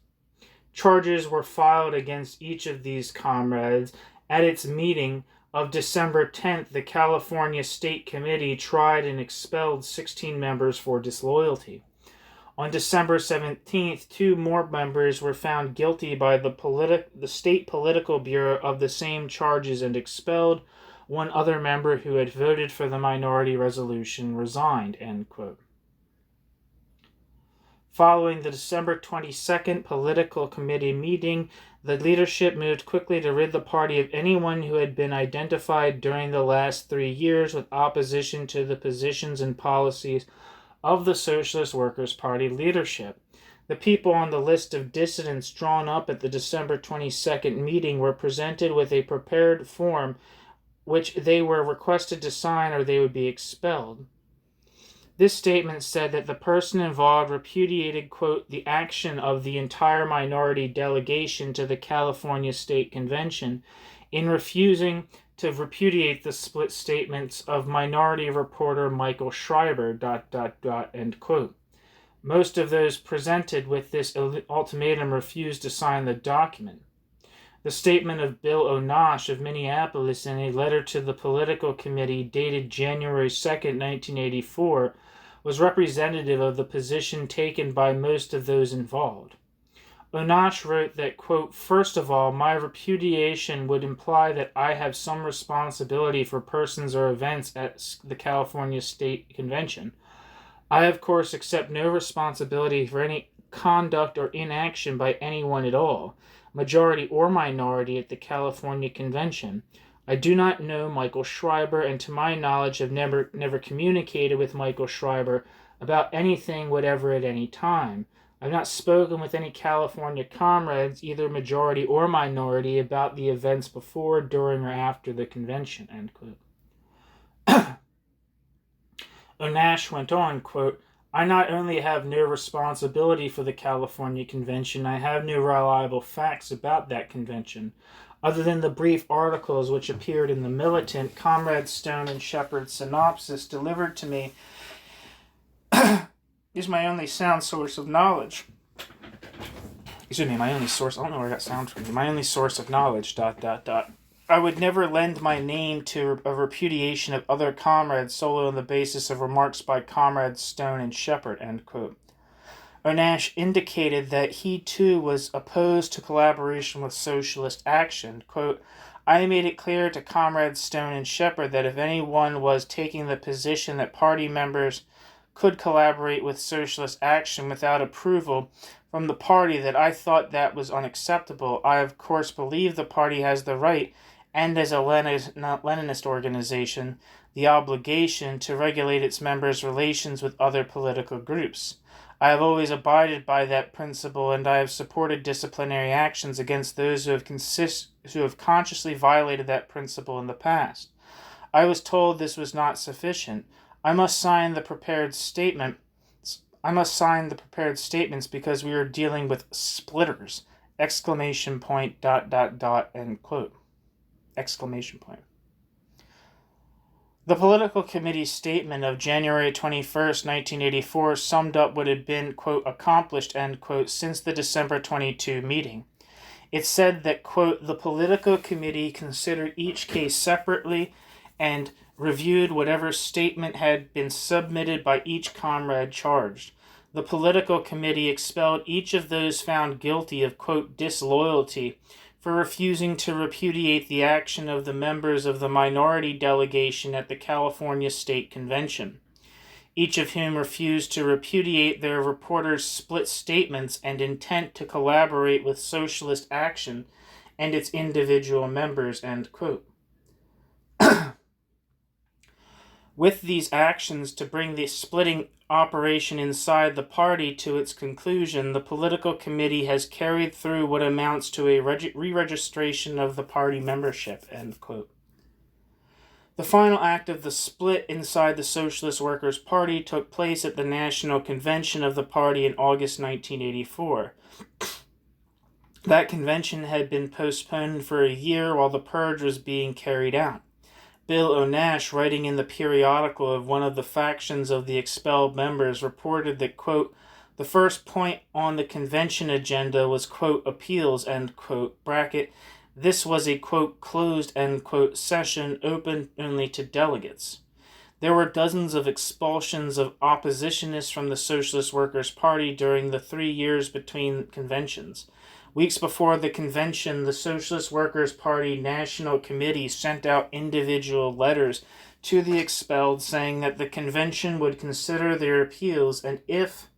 Charges were filed against each of these comrades. At its meeting of December 10th, the California State Committee tried and expelled 16 members for disloyalty. On December 17th, 2 more members were found guilty by the State Political Bureau of the same charges and expelled. One other member who had voted for the minority resolution resigned." End quote. Following the December 22nd political committee meeting, the leadership moved quickly to rid the party of anyone who had been identified during the last 3 years with opposition to the positions and policies of the Socialist Workers' Party leadership. The people on the list of dissidents drawn up at the December 22nd meeting were presented with a prepared form which they were requested to sign or they would be expelled. This statement said that the person involved repudiated, quote, "the action of the entire minority delegation to the California State Convention in refusing to repudiate the split statements of minority reporter Michael Schreiber, ... end quote. Most of those presented with this ultimatum refused to sign the document. The statement of Bill Onosh of Minneapolis in a letter to the political committee dated January 2nd, 1984, was representative of the position taken by most of those involved. Onosh wrote that, quote, "First of all, my repudiation would imply that I have some responsibility for persons or events at the California State Convention. I, of course, accept no responsibility for any conduct or inaction by anyone at all, majority or minority, at the California Convention. I do not know Michael Schreiber, and to my knowledge have never communicated with Michael Schreiber about anything whatever at any time. I've not spoken with any California comrades, either majority or minority, about the events before, during, or after the convention." End quote. Onosh went on, quote, "I not only have no responsibility for the California Convention, I have no reliable facts about that convention. Other than the brief articles which appeared in the Militant, Comrade Stone and Shepard's synopsis delivered to me is my only sound source of knowledge." Excuse me, my only source, I don't know where I got sound from. My only source of knowledge, ... I would never lend my name to a repudiation of other comrades solely on the basis of remarks by Comrades Stone and Shepard, end quote. Onosh indicated that he too was opposed to collaboration with socialist action. Quote, "I made it clear to Comrades Stone and Shepard that if anyone was taking the position that party members could collaborate with socialist action without approval from the party, that I thought that was unacceptable. I, of course, believe the party has the right, and as a Leninist organization, the obligation to regulate its members' relations with other political groups. I have always abided by that principle, and I have supported disciplinary actions against those who have consciously violated that principle in the past. I was told this was not sufficient. I must sign the prepared statements because we are dealing with splitters! ! End quote. Exclamation point. The political committee's statement of January 21st, 1984 summed up what had been, quote, accomplished, end quote, since the December 22 meeting. It said that, quote, the political committee considered each case separately and reviewed whatever statement had been submitted by each comrade charged. The political committee expelled each of those found guilty of, quote, disloyalty for refusing to repudiate the action of the members of the minority delegation at the California State Convention, each of whom refused to repudiate their reporters' split statements and intent to collaborate with socialist action and its individual members, end quote. With these actions to bring the splitting operation inside the party to its conclusion, the political committee has carried through what amounts to a re-registration of the party membership, end quote. The final act of the split inside the Socialist Workers' Party took place at the National Convention of the party in August 1984. That convention had been postponed for a year while the purge was being carried out. Bill O'Nash, writing in the periodical of one of the factions of the expelled members, reported that, quote, the first point on the convention agenda was, quote, appeals, end quote, bracket. This was a, quote, closed, end quote, session open only to delegates. There were dozens of expulsions of oppositionists from the Socialist Workers' Party during the 3 years between conventions. Weeks before the convention, the Socialist Workers' Party National Committee sent out individual letters to the expelled saying that the convention would consider their appeals, and if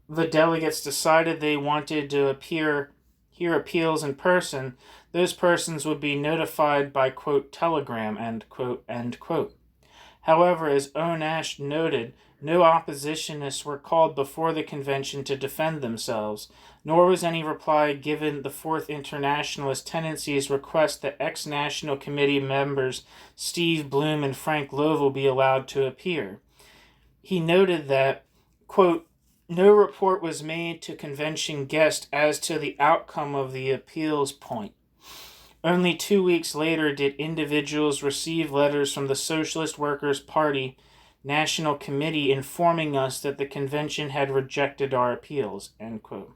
the delegates decided they wanted to hear appeals in person, those persons would be notified by, quote, telegram, end quote, end quote. However, as O'Nash noted, no oppositionists were called before the convention to defend themselves, nor was any reply given the Fourth Internationalist Tendency's request that ex-National Committee members Steve Bloom and Frank Lovell be allowed to appear. He noted that, quote, no report was made to convention guests as to the outcome of the appeals point. Only 2 weeks later did individuals receive letters from the Socialist Workers' Party National Committee informing us that the convention had rejected our appeals, end quote.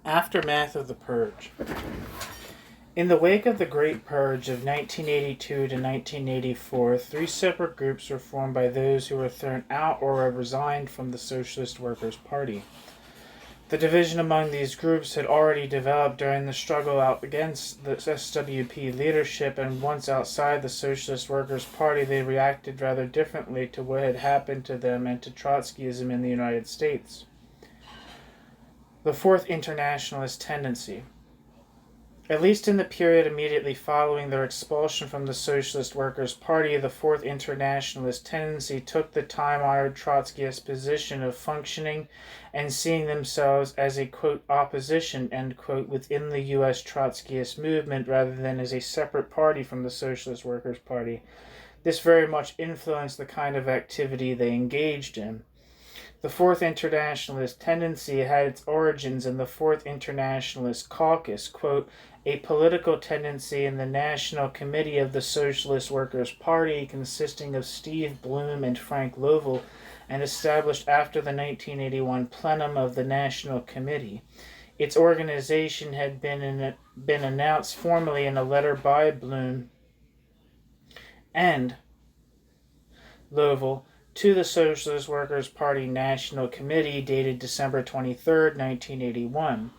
Aftermath of the Purge. In the wake of the Great Purge of 1982 to 1984, 3 separate groups were formed by those who were thrown out or resigned from the Socialist Workers' Party. The division among these groups had already developed during the struggle out against the SWP leadership, and once outside the Socialist Workers' Party, they reacted rather differently to what had happened to them and to Trotskyism in the United States. The Fourth Internationalist Tendency. At least in the period immediately following their expulsion from the Socialist Workers' Party, the Fourth Internationalist Tendency took the time-honored Trotskyist position of functioning and seeing themselves as a, quote, opposition, end quote, within the U.S. Trotskyist movement rather than as a separate party from the Socialist Workers' Party. This very much influenced the kind of activity they engaged in. The Fourth Internationalist Tendency had its origins in the Fourth Internationalist Caucus, quote, a political tendency in the National Committee of the Socialist Workers' Party consisting of Steve Bloom and Frank Lovell, and established after the 1981 plenum of the National Committee. Its organization had been announced formally in a letter by Bloom and Lovell to the Socialist Workers' Party National Committee dated December 23, 1981.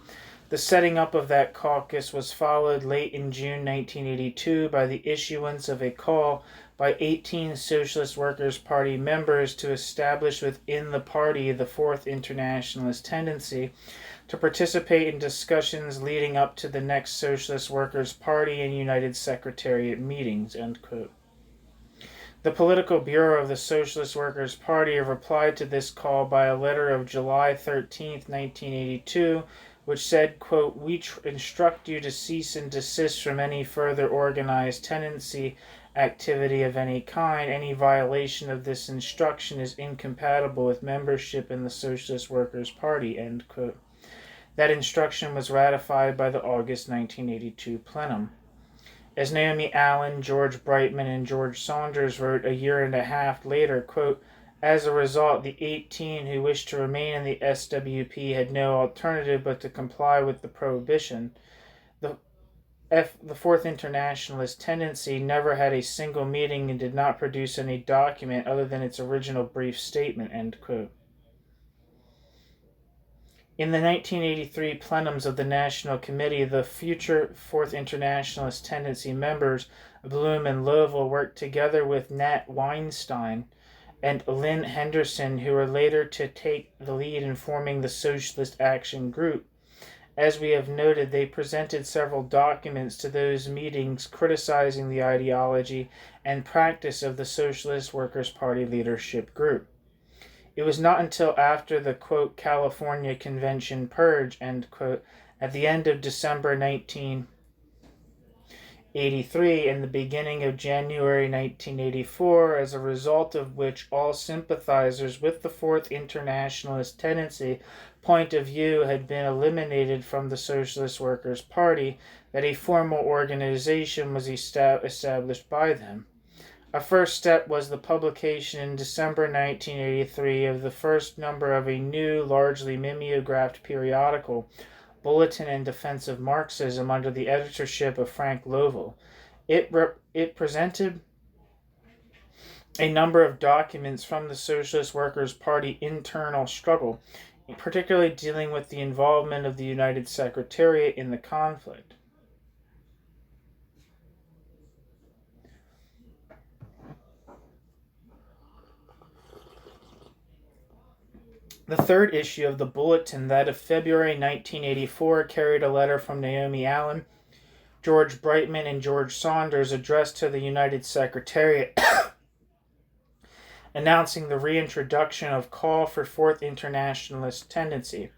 The setting up of that caucus was followed late in June 1982 by the issuance of a call by 18 Socialist Workers' Party members to establish within the party the Fourth Internationalist Tendency to participate in discussions leading up to the next Socialist Workers' Party and United Secretariat meetings, end quote. The Political Bureau of the Socialist Workers' Party replied to this call by a letter of July 13, 1982, which said, quote, we instruct you to cease and desist from any further organized tendency activity of any kind. Any violation of this instruction is incompatible with membership in the Socialist Workers' Party, end quote. That instruction was ratified by the August 1982 plenum. As Naomi Allen, George Breitman, and George Saunders wrote a year and a half later, quote, As a result, the 18 who wished to remain in the SWP had no alternative but to comply with the prohibition. The Fourth Internationalist tendency never had a single meeting and did not produce any document other than its original brief statement, end quote. In the 1983 plenums of the National Committee, the future Fourth Internationalist tendency members, Bloom and Lovell, worked together with Nat Weinstein and Lynn Henderson, who were later to take the lead in forming the Socialist Action Group. As we have noted, they presented several documents to those meetings criticizing the ideology and practice of the Socialist Workers' Party leadership group. It was not until after the, quote, California Convention Purge, end quote, at the end of December 1983 and the beginning of January 1984, as a result of which all sympathizers with the Fourth Internationalist tendency point of view had been eliminated from the Socialist Workers' Party, that a formal organization was established by them. A first step was the publication in December 1983 of the first number of a new, largely mimeographed periodical, Bulletin in Defense of Marxism, under the editorship of Frank Lovell. It presented a number of documents from the Socialist Workers' Party internal struggle, particularly dealing with the involvement of the United Secretariat in the conflict. The third issue of the Bulletin, that of February 1984, carried a letter from Naomi Allen, George Breitman, and George Saunders addressed to the United Secretariat announcing the reintroduction of call for Fourth Internationalist tendency.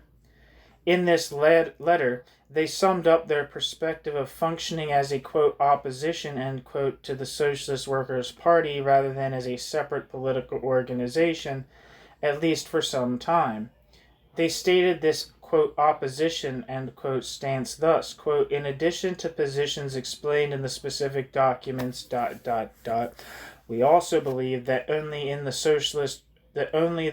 In this letter, they summed up their perspective of functioning as a, quote, opposition, end quote, to the Socialist Workers' Party rather than as a separate political organization, at least for some time. They stated this, quote, opposition, end quote, stance thus, quote, in addition to positions explained in the specific documents, we also believe that only the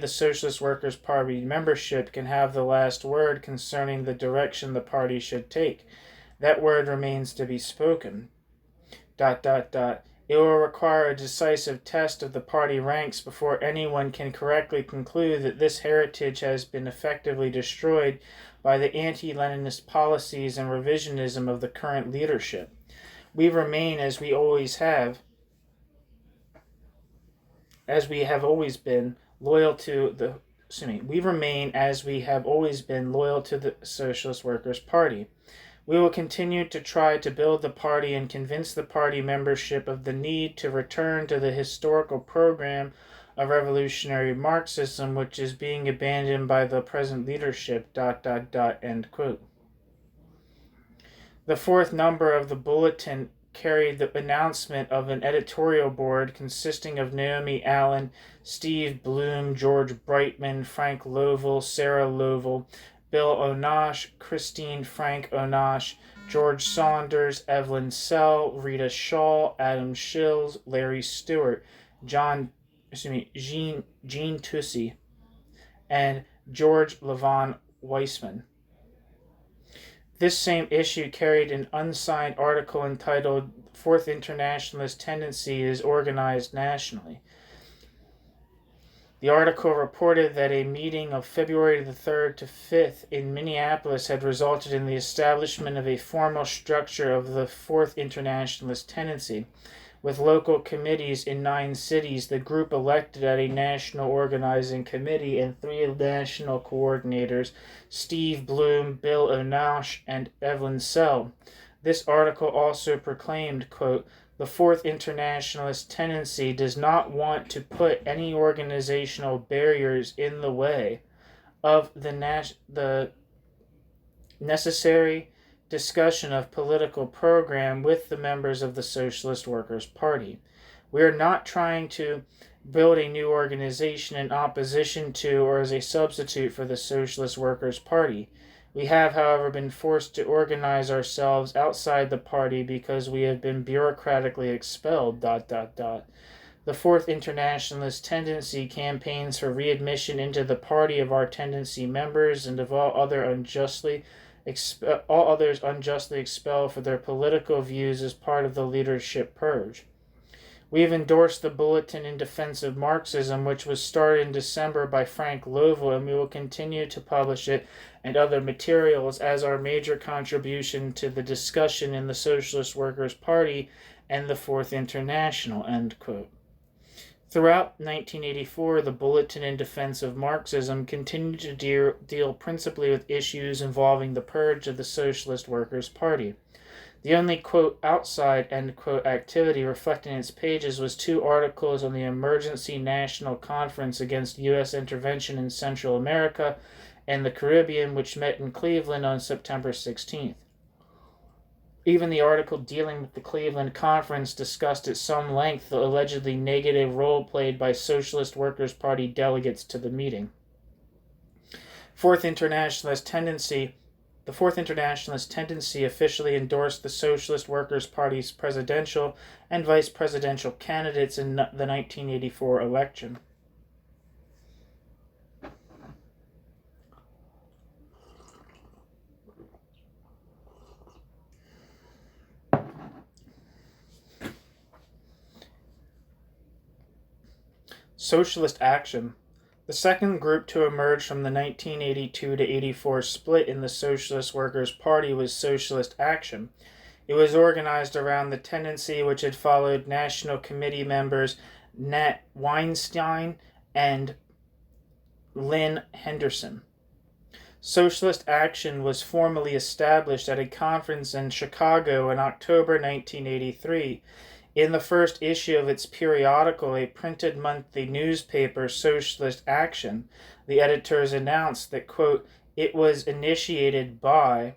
Socialist Workers' Party membership can have the last word concerning the direction the party should take. That word remains to be spoken. It will require a decisive test of the party ranks before anyone can correctly conclude that this heritage has been effectively destroyed by the anti-Leninist policies and revisionism of the current leadership. We remain as we have always been loyal to the Socialist Workers' Party. We will continue to try to build the party and convince the party membership of the need to return to the historical program of revolutionary Marxism, which is being abandoned by the present leadership, end quote. The fourth number of the Bulletin carried the announcement of an editorial board consisting of Naomi Allen, Steve Bloom, George Breitman, Frank Lovell, Sarah Lovell, Bill Onosh, Christine Frank Onosh, George Saunders, Evelyn Sell, Rita Shaw, Adam Shills, Larry Stewart, Jean Tussey, and George Levon Weissman. This same issue carried an unsigned article entitled Fourth Internationalist Tendency is Organized Nationally. The article reported that a meeting of February the 3rd to 5th in Minneapolis had resulted in the establishment of a formal structure of the Fourth Internationalist Tendency. With local committees in 9 cities, the group elected at a national organizing committee and 3 national coordinators, Steve Bloom, Bill Onosh, and Evelyn Sell. This article also proclaimed, quote, the Fourth Internationalist Tendency does not want to put any organizational barriers in the way of the necessary discussion of political program with the members of the Socialist Workers' Party. We are not trying to build a new organization in opposition to or as a substitute for the Socialist Workers' Party. We have, however, been forced to organize ourselves outside the party because we have been bureaucratically expelled, The Fourth Internationalist Tendency campaigns for readmission into the party of our tendency members and of all others unjustly expelled for their political views as part of the leadership purge. We have endorsed the Bulletin in Defense of Marxism, which was started in December by Frank Lovell, and we will continue to publish it and other materials as our major contribution to the discussion in the Socialist Workers' Party and the Fourth International." End quote. Throughout 1984, the Bulletin in Defense of Marxism continued to deal principally with issues involving the purge of the Socialist Workers' Party. The only, quote, outside, end quote, activity reflected in its pages was 2 articles on the Emergency National Conference against U.S. intervention in Central America and the Caribbean, which met in Cleveland on September 16th. Even the article dealing with the Cleveland Conference discussed at some length the allegedly negative role played by Socialist Workers' Party delegates to the meeting. The Fourth Internationalist Tendency officially endorsed the Socialist Workers' Party's presidential and vice presidential candidates in the 1984 election. Socialist Action. The second group to emerge from the 1982 to 84 split in the Socialist Workers' Party was Socialist Action. It was organized around the tendency which had followed National Committee members Nat Weinstein and Lynn Henderson. Socialist Action was formally established at a conference in Chicago in October 1983. In the first issue of its periodical, a printed monthly newspaper, Socialist Action, the editors announced that, quote, it was initiated by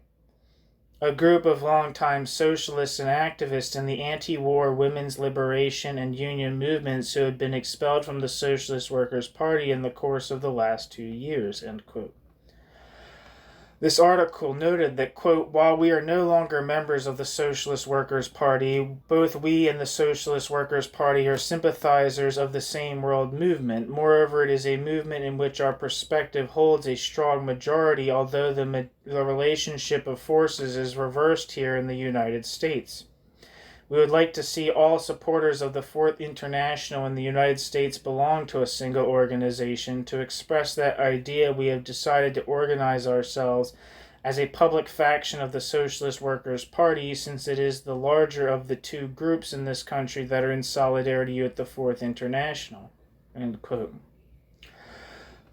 a group of longtime socialists and activists in the anti-war women's liberation and union movements who had been expelled from the Socialist Workers' Party in the course of the last 2 years, end quote. This article noted that, quote, while we are no longer members of the Socialist Workers' Party, both we and the Socialist Workers' Party are sympathizers of the same world movement. Moreover, it is a movement in which our perspective holds a strong majority, although the relationship of forces is reversed here in the United States. We would like to see all supporters of the Fourth International in the United States belong to a single organization. To express that idea, we have decided to organize ourselves as a public faction of the Socialist Workers' Party, since it is the larger of the 2 groups in this country that are in solidarity with the Fourth International. End quote.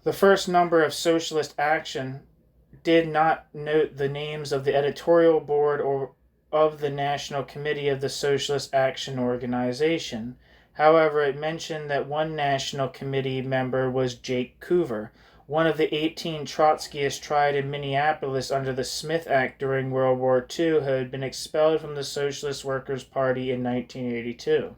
The first number of Socialist Action did not note the names of the editorial board or of the National Committee of the Socialist Action Organization. However, it mentioned that one National Committee member was Jake Coover, one of the 18 Trotskyists tried in Minneapolis under the Smith Act during World War II, who had been expelled from the Socialist Workers' Party in 1982.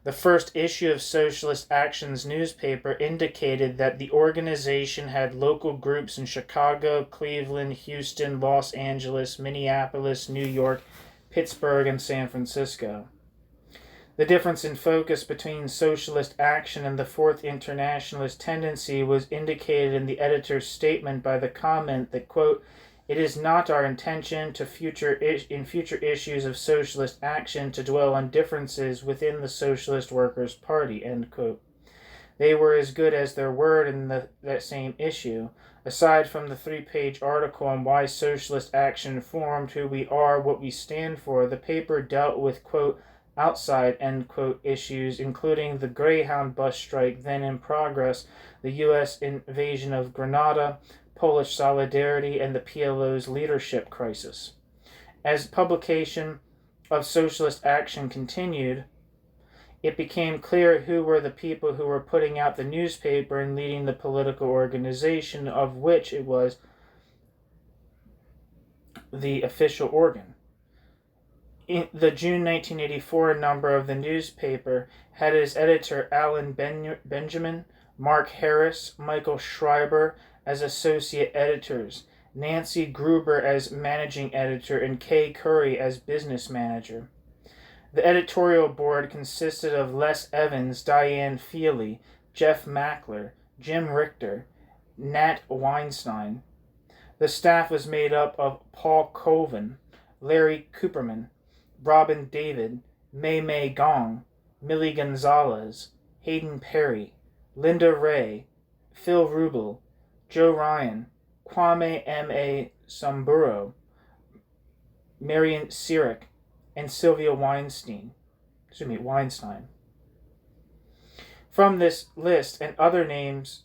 The first issue of Socialist Action's newspaper indicated that the organization had local groups in Chicago, Cleveland, Houston, Los Angeles, Minneapolis, New York, Pittsburgh, and San Francisco. The difference in focus between Socialist Action and the Fourth Internationalist Tendency was indicated in the editor's statement by the comment that, quote, it is not our intention to in future issues of Socialist Action to dwell on differences within the Socialist Workers' Party, end quote. They were as good as their word in that same issue. Aside from the 3-page article on why Socialist Action formed, who we are, what we stand for, the paper dealt with, quote, outside, end quote, issues, including the Greyhound bus strike then in progress, the U.S. invasion of Grenada, Polish solidarity, and the PLO's leadership crisis. As publication of Socialist Action continued, it became clear who were the people who were putting out the newspaper and leading the political organization, of which it was the official organ. In the June 1984 number of the newspaper had as editor Alan Benjamin, Mark Harris, Michael Schreiber as associate editors, Nancy Gruber as managing editor, and Kay Curry as business manager. The editorial board consisted of Les Evans, Diane Feely, Jeff Mackler, Jim Richter, Nat Weinstein. The staff was made up of Paul Colvin, Larry Cooperman, Robin David, Mei Mei Gong, Millie Gonzalez, Hayden Perry, Linda Ray, Phil Rubel, Joe Ryan, Kwame M.A. Samburo, Marian Sirik, and Sylvia Weinstein. From this list and other names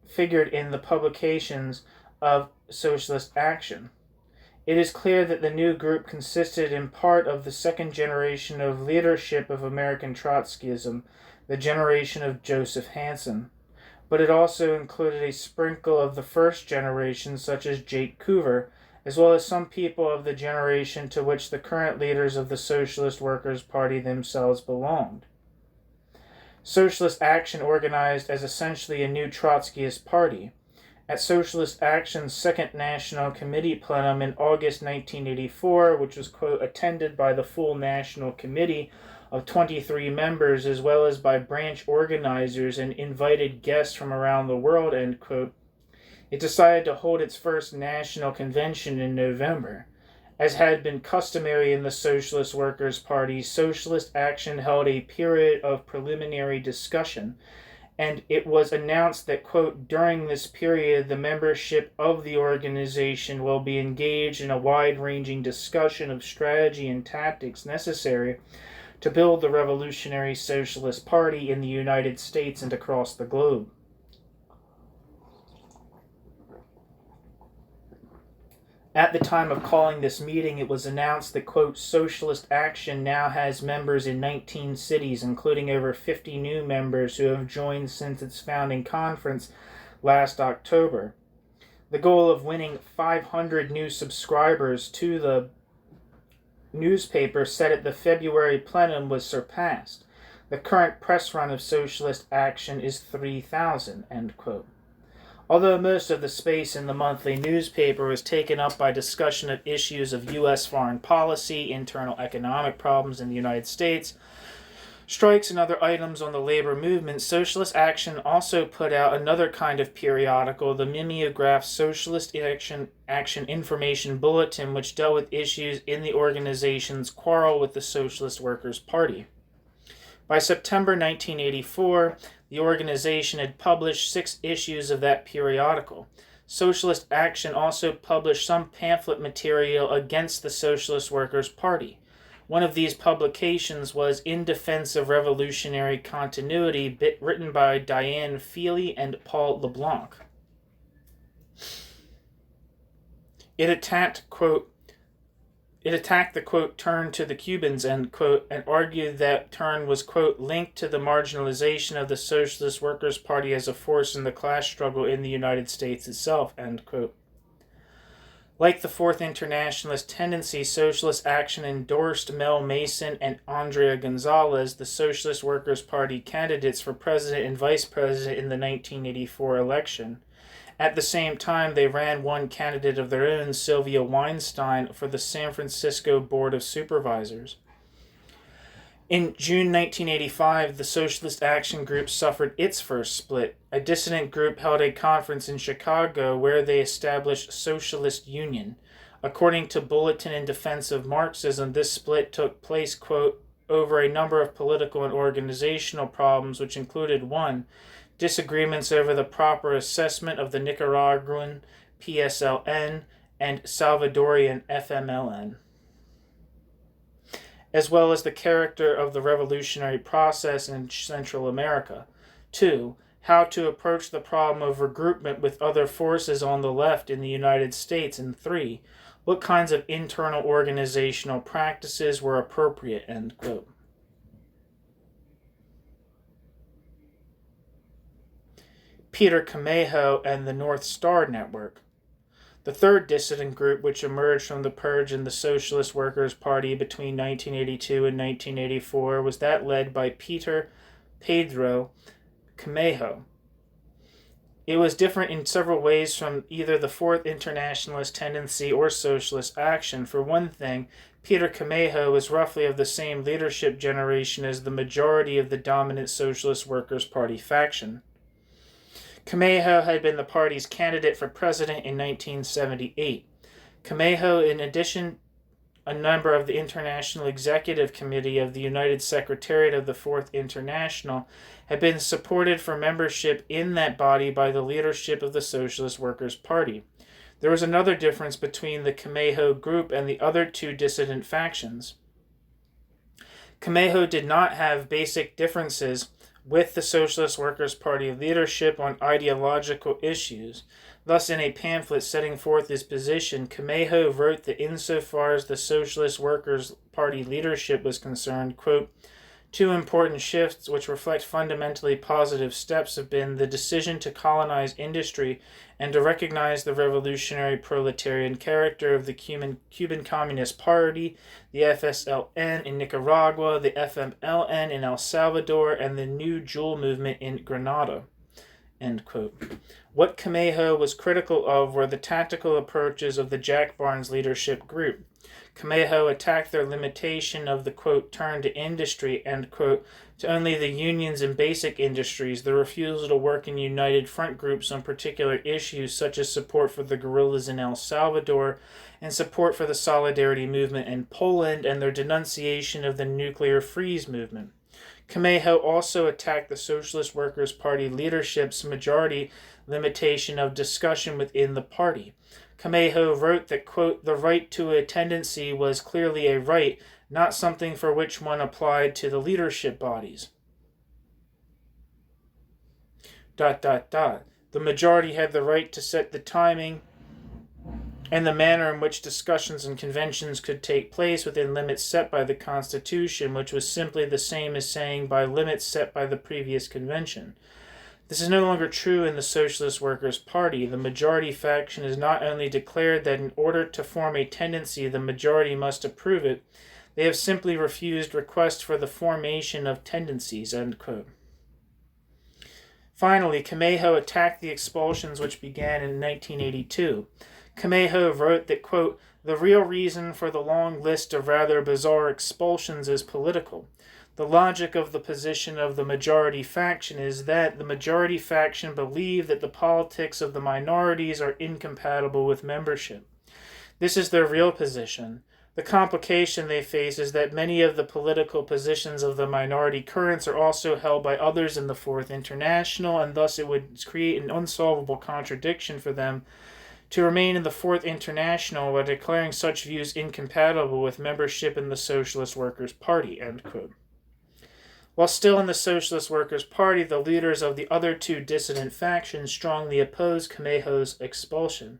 figured in the publications of Socialist Action, it is clear that the new group consisted in part of the second generation of leadership of American Trotskyism, the generation of Joseph Hansen, but it also included a sprinkle of the first generation, such as Jake Coover, as well as some people of the generation to which the current leaders of the Socialist Workers' Party themselves belonged. Socialist Action organized as essentially a new Trotskyist party. At Socialist Action's Second National Committee plenum in August 1984, which was, quote, attended by the full National Committee of 23 members, as well as by branch organizers and invited guests from around the world, end quote, it decided to hold its first national convention in November. As had been customary in the Socialist Workers' Party, Socialist Action held a period of preliminary discussion, and it was announced that, quote, during this period, the membership of the organization will be engaged in a wide-ranging discussion of strategy and tactics necessary to build the Revolutionary Socialist Party in the United States and across the globe. At the time of calling this meeting, it was announced that, quote, Socialist Action now has members in 19 cities, including over 50 new members who have joined since its founding conference last October. The goal of winning 500 new subscribers to the newspaper set at the February plenum was surpassed. The current press run of Socialist Action is 3,000, end quote. Although most of the space in the monthly newspaper was taken up by discussion of issues of U.S. foreign policy, internal economic problems in the United States, strikes and other items on the labor movement, Socialist Action also put out another kind of periodical, the mimeograph Socialist Action Information Bulletin, which dealt with issues in the organization's quarrel with the Socialist Workers' Party. By September 1984, the organization had published 6 issues of that periodical. Socialist Action also published some pamphlet material against the Socialist Workers' Party. One of these publications was In Defense of Revolutionary Continuity, written by Diane Feely and Paul LeBlanc. It attacked the, quote, turn to the Cubans, end quote, and argued that turn was, quote, linked to the marginalization of the Socialist Workers' Party as a force in the class struggle in the United States itself, end quote. Like the Fourth Internationalist tendency, Socialist Action endorsed Mel Mason and Andrea Gonzalez, the Socialist Workers' Party candidates for president and vice president in the 1984 election. At the same time, they ran one candidate of their own, Sylvia Weinstein, for the San Francisco Board of Supervisors. In June 1985, the Socialist Action Group suffered its first split. A dissident group held a conference in Chicago where they established Socialist Union. According to Bulletin in Defense of Marxism, this split took place, quote, over a number of political and organizational problems, which included 1. Disagreements over the proper assessment of the Nicaraguan PSLN and Salvadorian FMLN, as well as the character of the revolutionary process in Central America. 2. How to approach the problem of regroupment with other forces on the left in the United States. And 3. What kinds of internal organizational practices were appropriate, end quote. Peter Camejo and the North Star Network. The third dissident group, which emerged from the Purge and the Socialist Workers' Party between 1982 and 1984, was that led by Pedro Camejo. It was different in several ways from either the Fourth Internationalist tendency or socialist action. For one thing, Peter Camejo was roughly of the same leadership generation as the majority of the dominant Socialist Workers' Party faction. Camejo had been the party's candidate for president in 1978. Camejo, in addition, a member of the International Executive Committee of the United Secretariat of the Fourth International, had been supported for membership in that body by the leadership of the Socialist Workers' Party. There was another difference between the Camejo group and the other two dissident factions. Camejo did not have basic differences with the Socialist Workers' Party leadership on ideological issues. Thus, in a pamphlet setting forth his position, Camejo wrote that insofar as the Socialist Workers' Party leadership was concerned, quote, two important shifts which reflect fundamentally positive steps have been the decision to colonize industry and to recognize the revolutionary proletarian character of the Cuban Communist Party, the FSLN in Nicaragua, the FMLN in El Salvador, and the New Jewel movement in Grenada. End quote. What Camejo was critical of were the tactical approaches of the Jack Barnes leadership group. Camejo attacked their limitation of the, quote, turn to industry, end quote, to only the unions in basic industries, the refusal to work in united front groups on particular issues such as support for the guerrillas in El Salvador and support for the Solidarity movement in Poland, and their denunciation of the nuclear freeze movement. Camejo also attacked the Socialist Workers' Party leadership's majority limitation of discussion within the party. Camejo wrote that, quote, the right to a tendency was clearly a right, not something for which one applied to the leadership bodies. ... The majority had the right to set the timing and the manner in which discussions and conventions could take place within limits set by the Constitution, which was simply the same as saying by limits set by the previous convention. This is no longer true in the Socialist Workers' Party. The majority faction has not only declared that in order to form a tendency, the majority must approve it, they have simply refused requests for the formation of tendencies, end quote. Finally, Camejo attacked the expulsions which began in 1982. Camejo wrote that, quote, the real reason for the long list of rather bizarre expulsions is political. The logic of the position of the majority faction is that the majority faction believe that the politics of the minorities are incompatible with membership. This is their real position. The complication they face is that many of the political positions of the minority currents are also held by others in the Fourth International, and thus it would create an unsolvable contradiction for them to remain in the Fourth International while declaring such views incompatible with membership in the Socialist Workers' Party, end quote. While still in the Socialist Workers' Party, the leaders of the other two dissident factions strongly opposed Camejo's expulsion.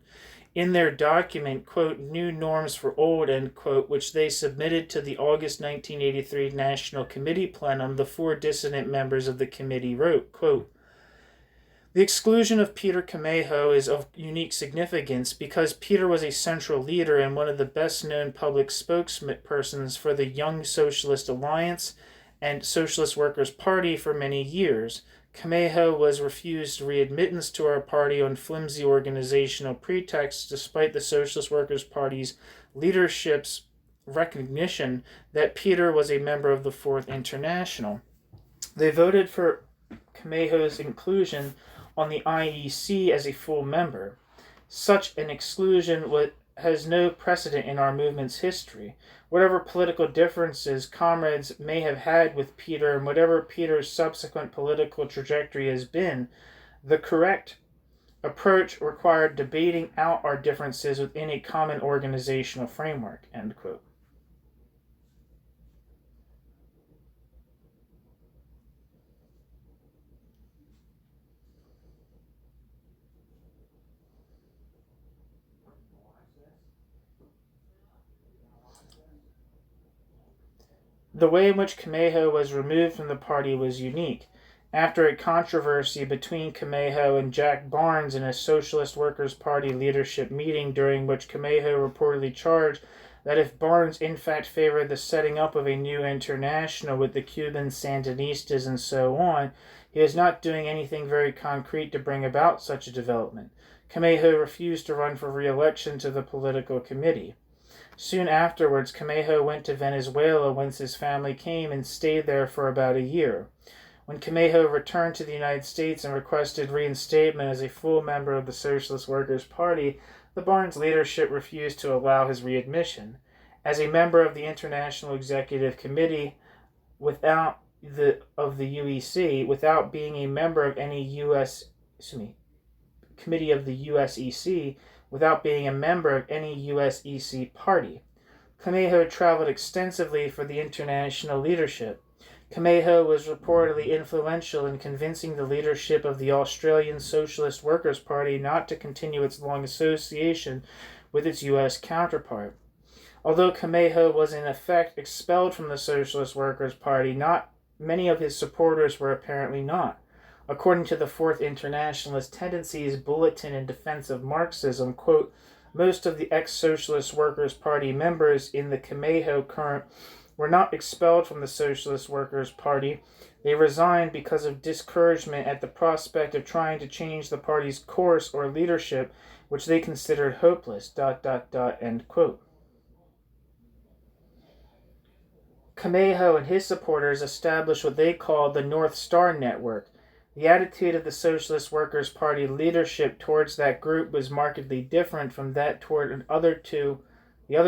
In their document, quote, New Norms for Old, end quote, which they submitted to the August 1983 National Committee Plenum, the four dissident members of the committee wrote, quote, the exclusion of Peter Camejo is of unique significance because Peter was a central leader and one of the best-known public spokespersons for the Young Socialist Alliance and Socialist Workers' Party for many years. Camejo was refused readmittance to our party on flimsy organizational pretexts despite the Socialist Workers' Party's leadership's recognition that Peter was a member of the Fourth International. They voted for Camejo's inclusion on the IEC as a full member. Such an exclusion has no precedent in our movement's history. Whatever political differences comrades may have had with Peter and whatever Peter's subsequent political trajectory has been, the correct approach required debating out our differences within a common organizational framework, end quote. The way in which Camejo was removed from the party was unique. After a controversy between Camejo and Jack Barnes in a Socialist Workers' Party leadership meeting during which Camejo reportedly charged that if Barnes in fact favored the setting up of a new international with the Cuban Sandinistas and so on, he was not doing anything very concrete to bring about such a development. Camejo refused to run for re-election to the political committee. Soon afterwards, Camejo went to Venezuela, whence his family came, and stayed there for about a year. When Camejo returned to the United States and requested reinstatement as a full member of the Socialist Workers' Party, the Barnes leadership refused to allow his readmission. As a member of the International Executive Committee of the UEC, without being a member of any Committee of the USEC, without being a member of any USEC party. Camejo traveled extensively for the international leadership. Camejo was reportedly influential in convincing the leadership of the Australian Socialist Workers' Party not to continue its long association with its U.S. counterpart. Although Camejo was in effect expelled from the Socialist Workers' Party, many of his supporters were apparently not. According to the Fourth Internationalist Tendencies Bulletin in Defense of Marxism, quote, most of the ex-Socialist Workers' Party members in the Camejo current were not expelled from the Socialist Workers' Party. They resigned because of discouragement at the prospect of trying to change the party's course or leadership, which they considered hopeless, ... end quote. Camejo and his supporters established what they called the North Star Network. The attitude of the Socialist Workers' Party leadership towards that group was markedly different from that toward the other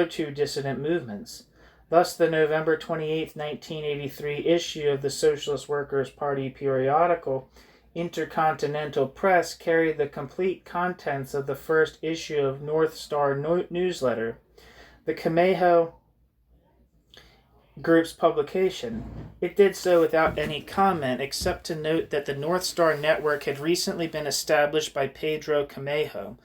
two dissident movements. Thus, the November 28, 1983 issue of the Socialist Workers' Party periodical, Intercontinental Press, carried the complete contents of the first issue of North Star newsletter, the Camejo group's publication. It did so without any comment, except to note that the North Star Network had recently been established by Pedro Camejo,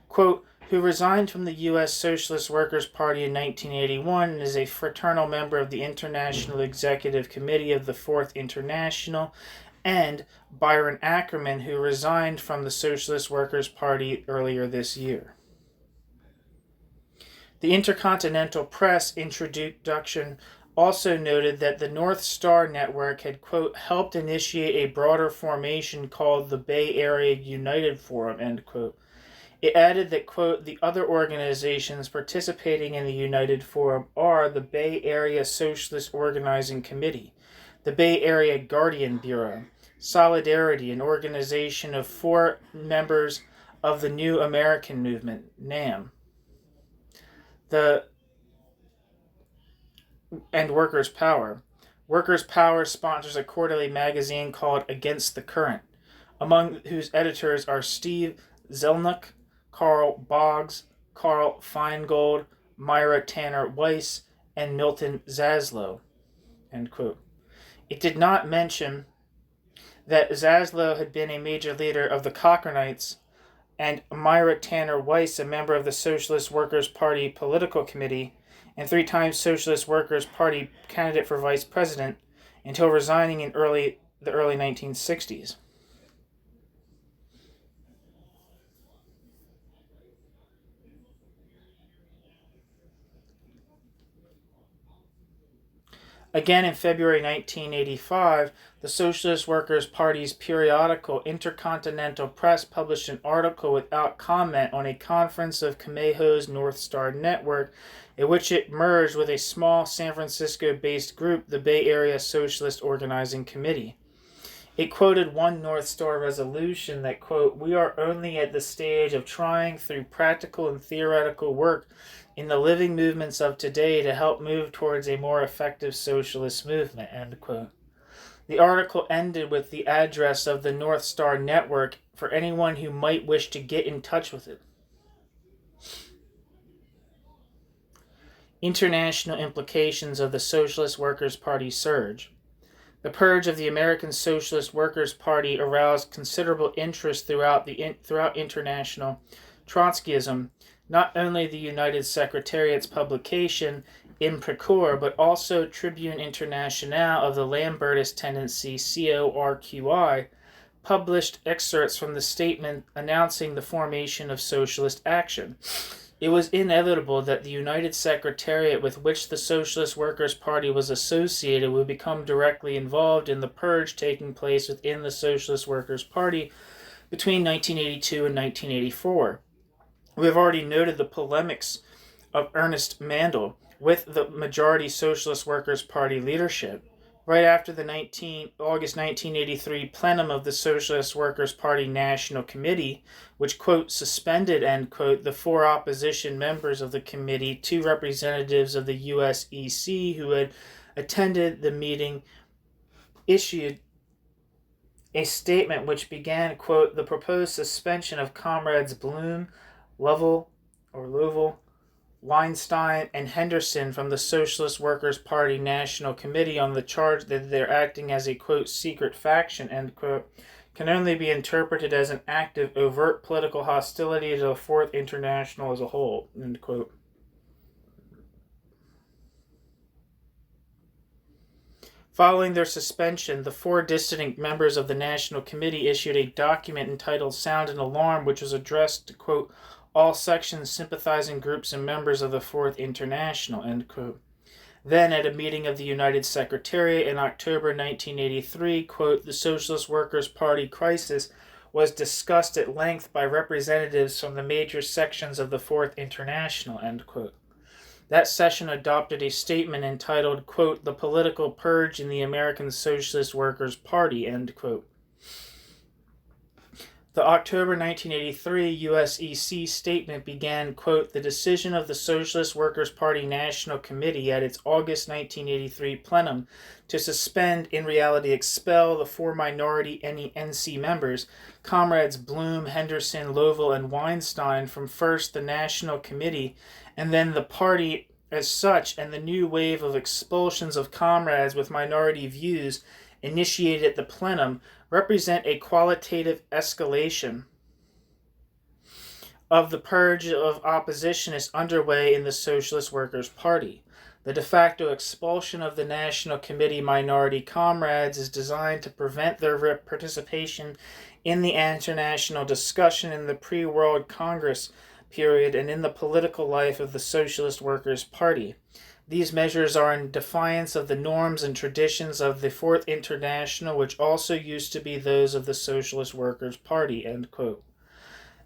quote, who resigned from the U.S. Socialist Workers' Party in 1981 and is a fraternal member of the International Executive Committee of the Fourth International, and Byron Ackerman, who resigned from the Socialist Workers' Party earlier this year. The Intercontinental Press introduction also noted that the North Star Network had, quote, helped initiate a broader formation called the Bay Area United Forum, end quote. It added that, quote, the other organizations participating in the United Forum are the Bay Area Socialist Organizing Committee, the Bay Area Guardian Bureau, Solidarity, an organization of 4 members of the New American Movement, NAM, and Workers' Power. Workers' Power sponsors a quarterly magazine called Against the Current, among whose editors are Steve Zelnick, Carl Boggs, Carl Feingold, Myra Tanner Weiss, and Milton Zaslow, end quote. It did not mention that Zaslow had been a major leader of the Cochranites, and Myra Tanner Weiss, a member of the Socialist Workers' Party Political Committee, and 3-time Socialist Workers' Party candidate for vice president, until resigning in the early 1960s. Again, in February 1985, the Socialist Workers' Party's periodical Intercontinental Press published an article without comment on a conference of Camejo's North Star Network, in which it merged with a small San Francisco-based group, the Bay Area Socialist Organizing Committee. It quoted one North Star resolution that, quote, we are only at the stage of trying through practical and theoretical work in the living movements of today to help move towards a more effective socialist movement, end quote. The article ended with the address of the North Star Network for anyone who might wish to get in touch with it. International implications of the Socialist Workers' Party surge. The purge of the American Socialist Workers' Party aroused considerable interest throughout international Trotskyism, not only the United Secretariat's publication Imprecour, but also Tribune Internationale of the Lambertist tendency CORQI, published excerpts from the statement announcing the formation of Socialist Action. It was inevitable that the United Secretariat with which the Socialist Workers' Party was associated would become directly involved in the purge taking place within the Socialist Workers' Party between 1982 and 1984. We have already noted the polemics of Ernest Mandel with the majority Socialist Workers' Party leadership. Right after the August 1983 plenum of the Socialist Workers' Party National Committee, which, quote, suspended, end quote, the 4 opposition members of the committee, 2 representatives of the USEC who had attended the meeting, issued a statement which began, quote, the proposed suspension of Comrades Bloom, Lovell, Weinstein, and Henderson from the Socialist Workers' Party National Committee on the charge that they're acting as a, quote, secret faction, end quote, can only be interpreted as an act of overt political hostility to the Fourth International as a whole, end quote. Following their suspension, the 4 dissident members of the National Committee issued a document entitled Sound and Alarm, which was addressed to, quote, all sections, sympathizing groups, and members of the Fourth International, end quote. Then, at a meeting of the United Secretariat in October 1983, quote, the Socialist Workers' Party crisis was discussed at length by representatives from the major sections of the Fourth International, end quote. That session adopted a statement entitled, quote, the political purge in the American Socialist Workers' Party, end quote. The October 1983 USEC statement began, quote, the decision of the Socialist Workers' Party National Committee at its August 1983 plenum to suspend, in reality expel, the 4 minority NC members, Comrades Bloom, Henderson, Lovell, and Weinstein from first the National Committee and then the party as such, and the new wave of expulsions of comrades with minority views initiated at the plenum represent a qualitative escalation of the purge of oppositionists underway in the Socialist Workers' Party. The de facto expulsion of the National Committee minority comrades is designed to prevent their participation in the international discussion in the pre-World Congress period and in the political life of the Socialist Workers' Party. These measures are in defiance of the norms and traditions of the Fourth International, which also used to be those of the Socialist Workers' Party, end quote.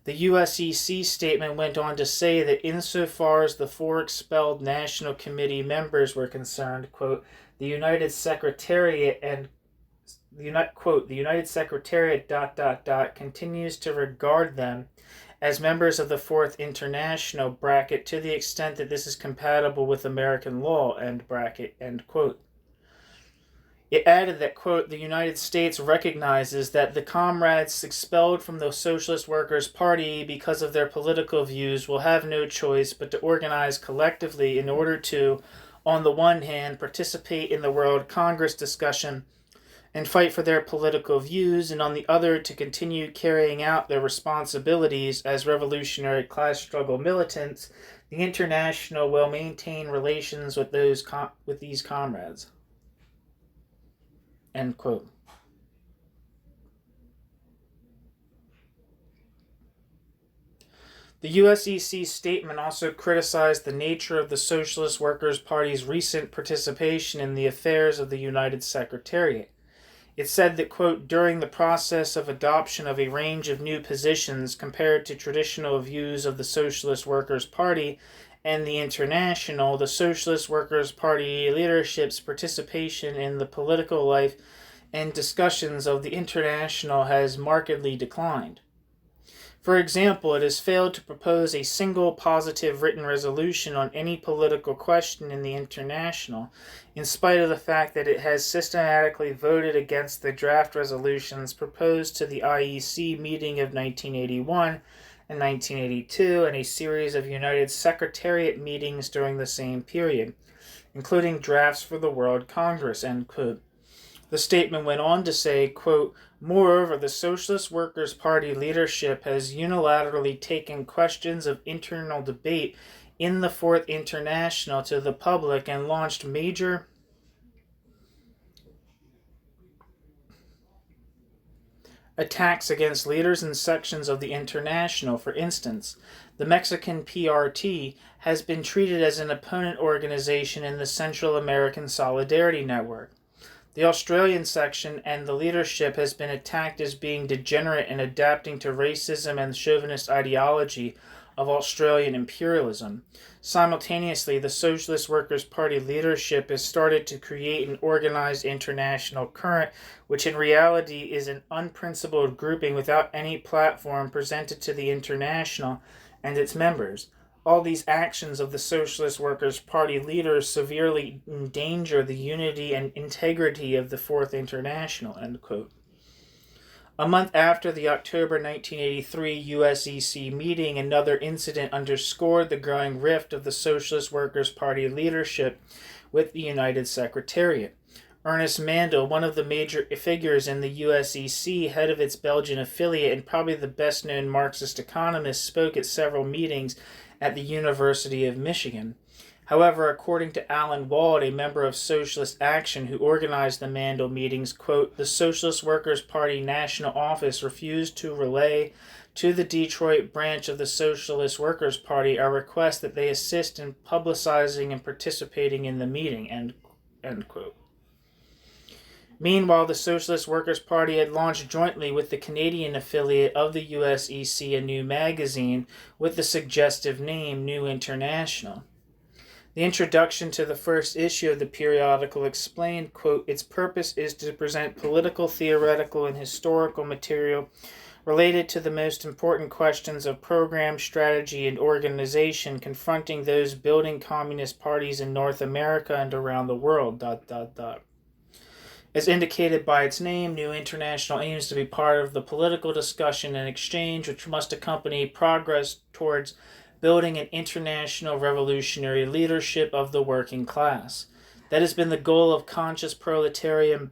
The USEC statement went on to say that insofar as the 4 expelled National Committee members were concerned, quote, the United Secretariat and the United Secretariat ... continues to regard them as members of the Fourth International, bracket, to the extent that this is compatible with American law, end bracket, end quote. It added that, quote, the United States recognizes that the comrades expelled from the Socialist Workers' Party because of their political views will have no choice but to organize collectively in order to, on the one hand, participate in the World Congress discussion and fight for their political views, and on the other to continue carrying out their responsibilities as revolutionary class struggle militants. The International will maintain relations with these comrades. End quote. The USEC statement also criticized the nature of the Socialist Workers' Party's recent participation in the affairs of the United Secretariat. It said that, quote, during the process of adoption of a range of new positions compared to traditional views of the Socialist Workers' Party and the International, the Socialist Workers' Party leadership's participation in the political life and discussions of the International has markedly declined. For example, it has failed to propose a single positive written resolution on any political question in the International, in spite of the fact that it has systematically voted against the draft resolutions proposed to the IEC meeting of 1981 and 1982 and a series of United Secretariat meetings during the same period, including drafts for the World Congress, end quote. The statement went on to say, quote, moreover, the Socialist Workers' Party leadership has unilaterally taken questions of internal debate in the Fourth International to the public and launched major attacks against leaders and sections of the International. For instance, the Mexican PRT has been treated as an opponent organization in the Central American Solidarity Network. The Australian section and the leadership has been attacked as being degenerate and adapting to racism and chauvinist ideology of Australian imperialism. Simultaneously, the Socialist Workers' Party leadership has started to create an organized international current, which in reality is an unprincipled grouping without any platform presented to the International and its members. All these actions of the Socialist Workers' Party leaders severely endanger the unity and integrity of the Fourth International, end quote. A month after the October 1983 USEC meeting, another incident underscored the growing rift of the Socialist Workers' Party leadership with the United Secretariat. Ernest Mandel, one of the major figures in the USEC, head of its Belgian affiliate and probably the best-known Marxist economist, spoke at several meetings at the University of Michigan. However, according to Alan Wald, a member of Socialist Action who organized the Mandel meetings, quote, the Socialist Workers' Party National Office refused to relay to the Detroit branch of the Socialist Workers' Party a request that they assist in publicizing and participating in the meeting, end quote. Meanwhile, the Socialist Workers' Party had launched jointly with the Canadian affiliate of the USEC a new magazine with the suggestive name New International. The introduction to the first issue of the periodical explained, quote, its purpose is to present political, theoretical, and historical material related to the most important questions of program, strategy, and organization confronting those building communist parties in North America and around the world, ... As indicated by its name, New International aims to be part of the political discussion and exchange which must accompany progress towards building an international revolutionary leadership of the working class. That has been the goal of conscious proletarian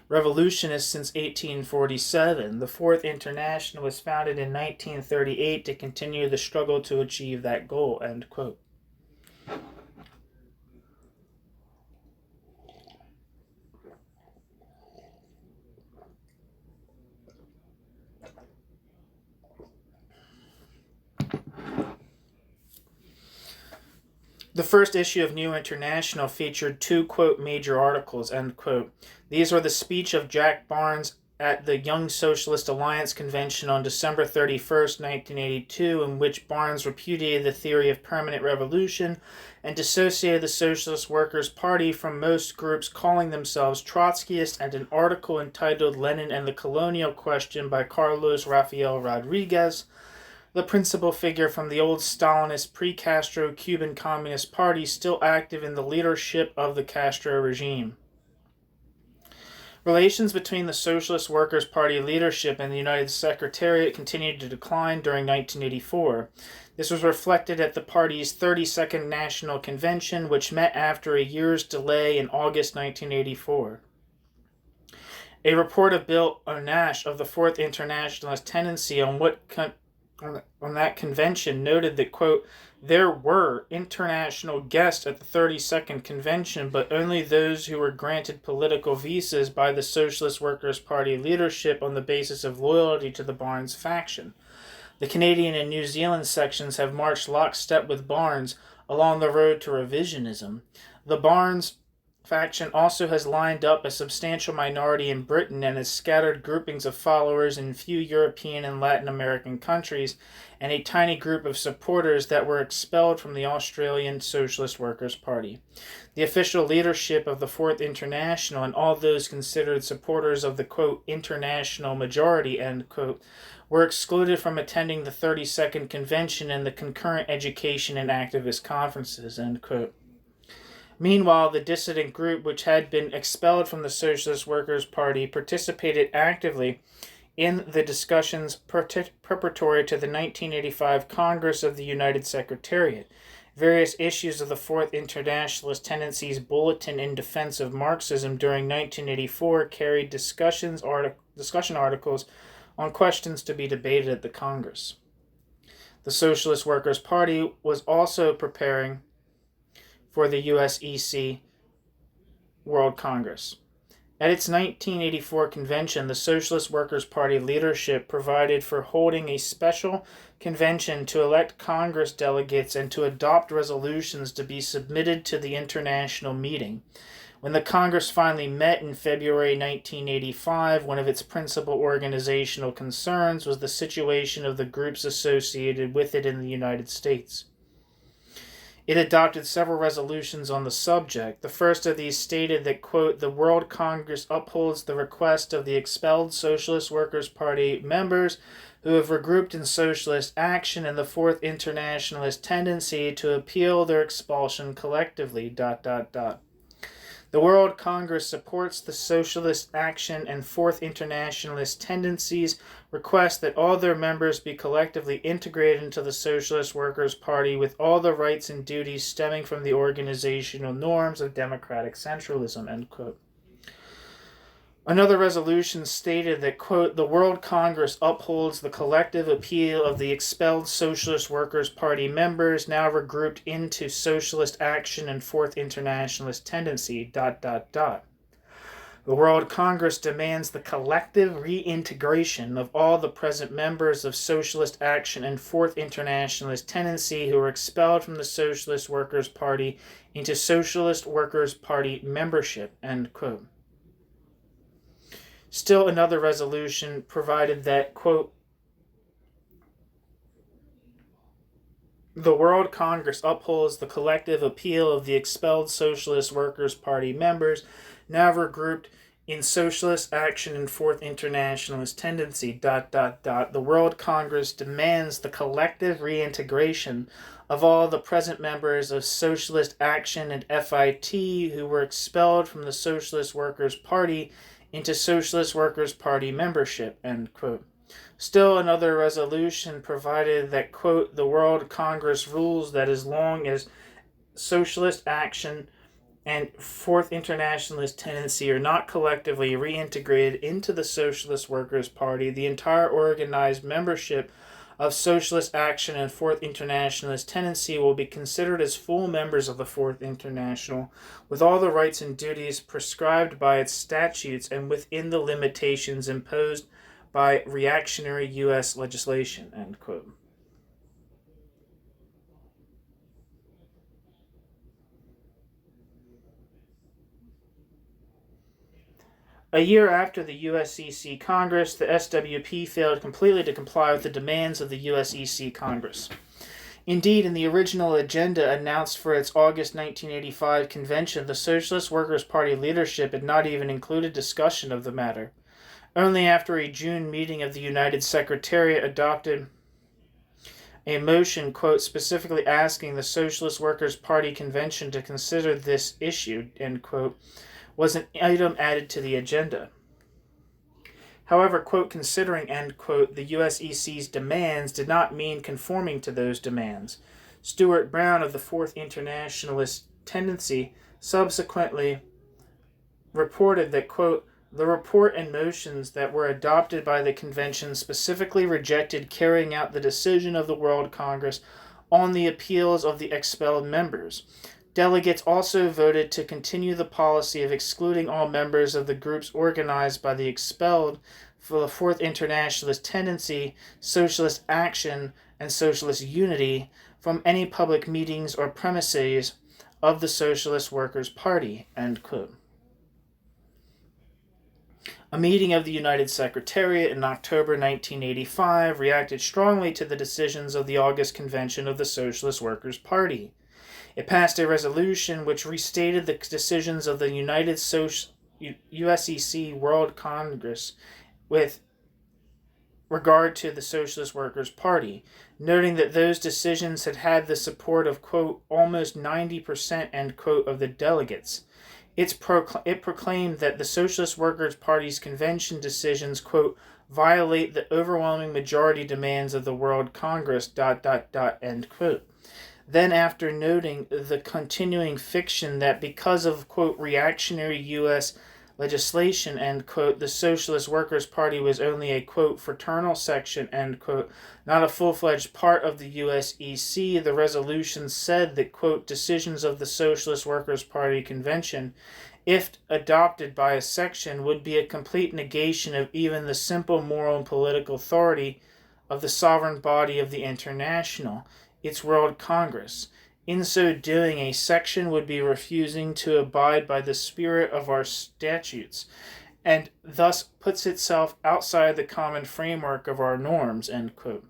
revolutionists since 1847. The Fourth International was founded in 1938 to continue the struggle to achieve that goal, end quote. The first issue of New International featured two, quote, major articles, end quote. These were the speech of Jack Barnes at the Young Socialist Alliance Convention on December 31st, 1982, in which Barnes repudiated the theory of permanent revolution and dissociated the Socialist Workers' Party from most groups calling themselves Trotskyist, and an article entitled Lenin and the Colonial Question by Carlos Rafael Rodriguez, the principal figure from the old Stalinist pre-Castro Cuban Communist Party still active in the leadership of the Castro regime. Relations between the Socialist Workers' Party leadership and the United Secretariat continued to decline during 1984. This was reflected at the party's 32nd National Convention, which met after a year's delay in August 1984. A report of Bill Onash of the Fourth Internationalist tendency on that convention noted that, quote, there were international guests at the 32nd convention, but only those who were granted political visas by the Socialist Workers' Party leadership on the basis of loyalty to the Barnes faction. The Canadian and New Zealand sections have marched lockstep with Barnes along the road to revisionism. The Barnes faction also has lined up a substantial minority in Britain and has scattered groupings of followers in few European and Latin American countries, and a tiny group of supporters that were expelled from the Australian Socialist Workers' Party. The official leadership of the Fourth International and all those considered supporters of the, quote, international majority, end quote, were excluded from attending the 32nd convention and the concurrent education and activist conferences, end quote. Meanwhile, the dissident group, which had been expelled from the Socialist Workers' Party, participated actively in the discussions preparatory to the 1985 Congress of the United Secretariat. Various issues of the Fourth Internationalist Tendency's Bulletin in Defense of Marxism during 1984 carried discussion articles on questions to be debated at the Congress. The Socialist Workers' Party was also preparing for the USEC World Congress. At its 1984 convention, the Socialist Workers' Party leadership provided for holding a special convention to elect Congress delegates and to adopt resolutions to be submitted to the international meeting. When the Congress finally met in February 1985, one of its principal organizational concerns was the situation of the groups associated with it in the United States. It adopted several resolutions on the subject. The first of these stated that, quote, the World Congress upholds the request of the expelled Socialist Workers' Party members who have regrouped in Socialist Action and the Fourth Internationalist tendency to appeal their expulsion collectively, ... The World Congress supports the Socialist Action and Fourth Internationalist tendencies, request that all their members be collectively integrated into the Socialist Workers' Party with all the rights and duties stemming from the organizational norms of democratic centralism, end quote. Another resolution stated that, quote, the World Congress upholds the collective appeal of the expelled Socialist Workers' Party members now regrouped into Socialist Action and Fourth Internationalist tendency, ... The World Congress demands the collective reintegration of all the present members of Socialist Action and Fourth Internationalist tendency who were expelled from the Socialist Workers' Party into Socialist Workers' Party membership, end quote. Still another resolution provided that, quote, the World Congress upholds the collective appeal of the expelled Socialist Workers' Party members now regrouped in Socialist Action and Fourth Internationalist tendency, ... The World Congress demands the collective reintegration of all the present members of Socialist Action and FIT who were expelled from the Socialist Workers' Party into Socialist Workers' Party membership, end quote. Still another resolution provided that, quote, the World Congress rules that as long as Socialist Action and Fourth Internationalist tendency are not collectively reintegrated into the Socialist Workers' Party, the entire organized membership of Socialist Action and Fourth Internationalist tendency will be considered as full members of the Fourth International, with all the rights and duties prescribed by its statutes and within the limitations imposed by reactionary U.S. legislation, end quote. A year after the USEC Congress, the SWP failed completely to comply with the demands of the USEC Congress. Indeed, in the original agenda announced for its August 1985 convention, the Socialist Workers' Party leadership had not even included discussion of the matter. Only after a June meeting of the United Secretariat adopted a motion, quote, specifically asking the Socialist Workers' Party convention to consider this issue, end quote, was an item added to the agenda. However, quote, considering, end quote, the USEC's demands did not mean conforming to those demands. Stuart Brown of the Fourth Internationalist tendency subsequently reported that, quote, the report and motions that were adopted by the convention specifically rejected carrying out the decision of the World Congress on the appeals of the expelled members. Delegates also voted to continue the policy of excluding all members of the groups organized by the expelled for the Fourth Internationalist tendency, Socialist Action, and Socialist Unity from any public meetings or premises of the Socialist Workers' Party, end quote. A meeting of the United Secretariat in October 1985 reacted strongly to the decisions of the August Convention of the Socialist Workers' Party. It passed a resolution which restated the decisions of the USEC World Congress with regard to the Socialist Workers' Party, noting that those decisions had had the support of, quote, almost 90%, end quote, of the delegates. It proclaimed that the Socialist Workers' Party's convention decisions, quote, violate the overwhelming majority demands of the World Congress, ... end quote. Then, after noting the continuing fiction that because of, quote, reactionary U.S. legislation, end quote, the Socialist Workers' Party was only a, quote, fraternal section, end quote, not a full-fledged part of the USEC, the resolution said that, quote, decisions of the Socialist Workers' Party convention if adopted by a section, would be a complete negation of even the simple moral and political authority of the sovereign body of the International, its World Congress. In so doing, a section would be refusing to abide by the spirit of our statutes, and thus puts itself outside the common framework of our norms." End quote.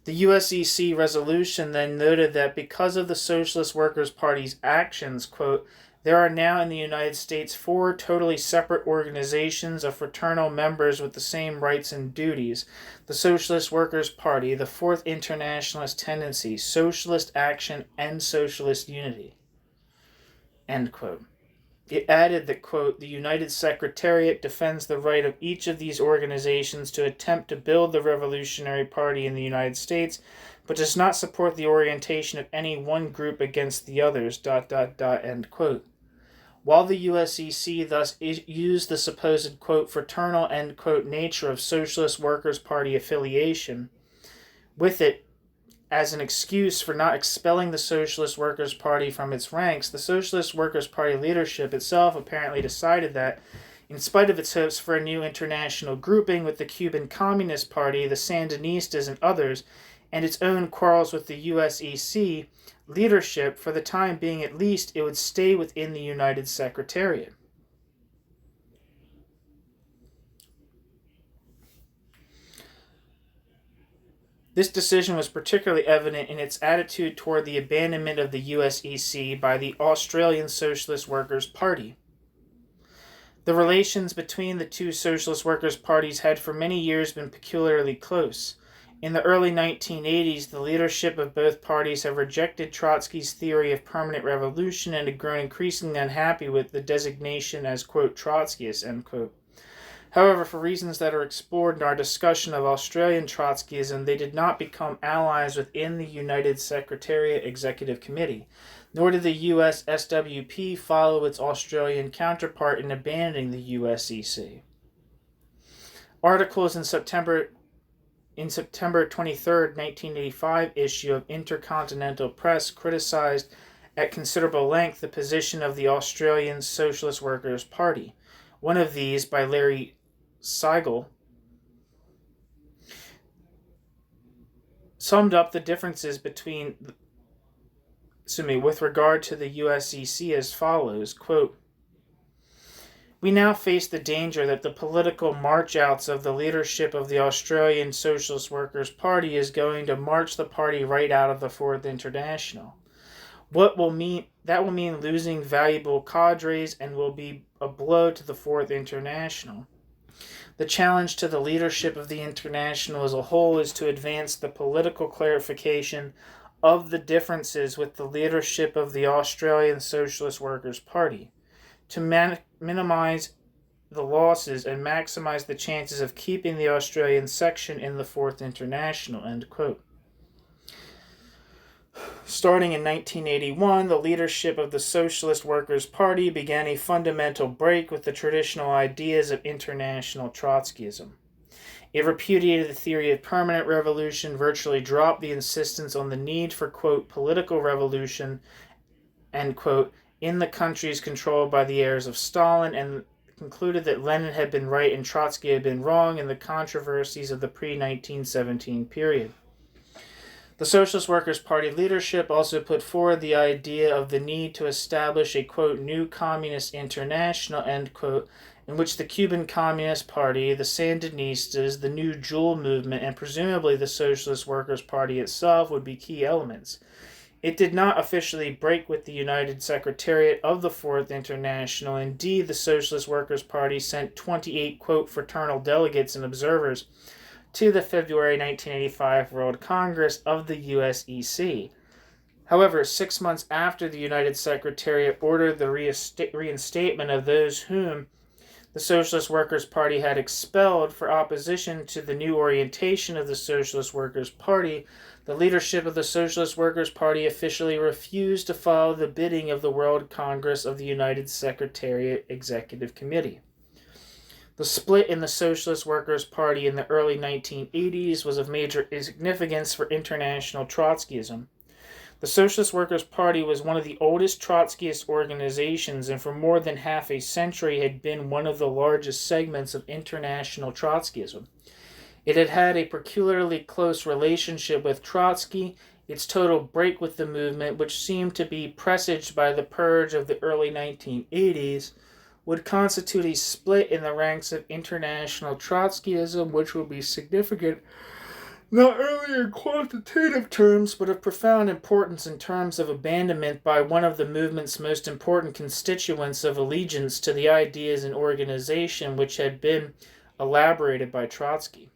The USEC resolution then noted that because of the Socialist Workers' Party's actions, quote, "there are now in the United States 4 totally separate organizations of fraternal members with the same rights and duties: the Socialist Workers' Party, the Fourth Internationalist Tendency, Socialist Action, and Socialist Unity." End quote. It added that, quote, "the United Secretariat defends the right of each of these organizations to attempt to build the Revolutionary Party in the United States, but does not support the orientation of any one group against the others, ... End quote. While the USEC thus used the supposed, quote, "fraternal," end quote, nature of Socialist Workers' Party affiliation with it as an excuse for not expelling the Socialist Workers' Party from its ranks, the Socialist Workers' Party leadership itself apparently decided that, in spite of its hopes for a new international grouping with the Cuban Communist Party, the Sandinistas, and others, and its own quarrels with the USEC leadership, for the time being at least, it would stay within the United Secretariat. This decision was particularly evident in its attitude toward the abandonment of the USEC by the Australian Socialist Workers' Party. The relations between the two Socialist Workers' Parties had for many years been peculiarly close. In the early 1980s, the leadership of both parties have rejected Trotsky's theory of permanent revolution and had grown increasingly unhappy with the designation as, quote, "Trotskyist," end quote. However, for reasons that are explored in our discussion of Australian Trotskyism, they did not become allies within the United Secretariat Executive Committee, nor did the US SWP follow its Australian counterpart in abandoning the USEC. Articles in September 23, 1985 issue of Intercontinental Press criticized at considerable length the position of the Australian Socialist Workers' Party. One of these, by Larry Seigel, summed up the differences with regard to the USEC as follows, quote, "We now face the danger that the political march-outs of the leadership of the Australian Socialist Workers' Party is going to march the party right out of the Fourth International. That will mean losing valuable cadres and will be a blow to the Fourth International. The challenge to the leadership of the International as a whole is to advance the political clarification of the differences with the leadership of the Australian Socialist Workers' Party, to minimize the losses and maximize the chances of keeping the Australian section in the Fourth International," end quote. Starting in 1981, the leadership of the Socialist Workers' Party began a fundamental break with the traditional ideas of international Trotskyism. It repudiated the theory of permanent revolution, virtually dropped the insistence on the need for, quote, "political revolution," end quote, in the countries controlled by the heirs of Stalin, and concluded that Lenin had been right and Trotsky had been wrong in the controversies of the pre-1917 period. The Socialist Workers' Party leadership also put forward the idea of the need to establish a, quote, "new communist international," end quote, in which the Cuban Communist Party, the Sandinistas, the New Jewel movement, and presumably the Socialist Workers' Party itself would be key elements. It did not officially break with the United Secretariat of the Fourth International. Indeed, the Socialist Workers' Party sent 28, quote, "fraternal delegates and observers" to the February 1985 World Congress of the USEC. However, 6 months after the United Secretariat ordered the reinstatement of those whom the Socialist Workers' Party had expelled for opposition to the new orientation of the Socialist Workers' Party, the leadership of the Socialist Workers' Party officially refused to follow the bidding of the World Congress of the United Secretariat Executive Committee. The split in the Socialist Workers' Party in the early 1980s was of major significance for international Trotskyism. The Socialist Workers' Party was one of the oldest Trotskyist organizations and for more than half a century had been one of the largest segments of international Trotskyism. It had had a peculiarly close relationship with Trotsky. Its total break with the movement, which seemed to be presaged by the Purge of the early 1980s, would constitute a split in the ranks of international Trotskyism, which will be significant not only in quantitative terms, but of profound importance in terms of abandonment by one of the movement's most important constituents of allegiance to the ideas and organization which had been elaborated by Trotsky.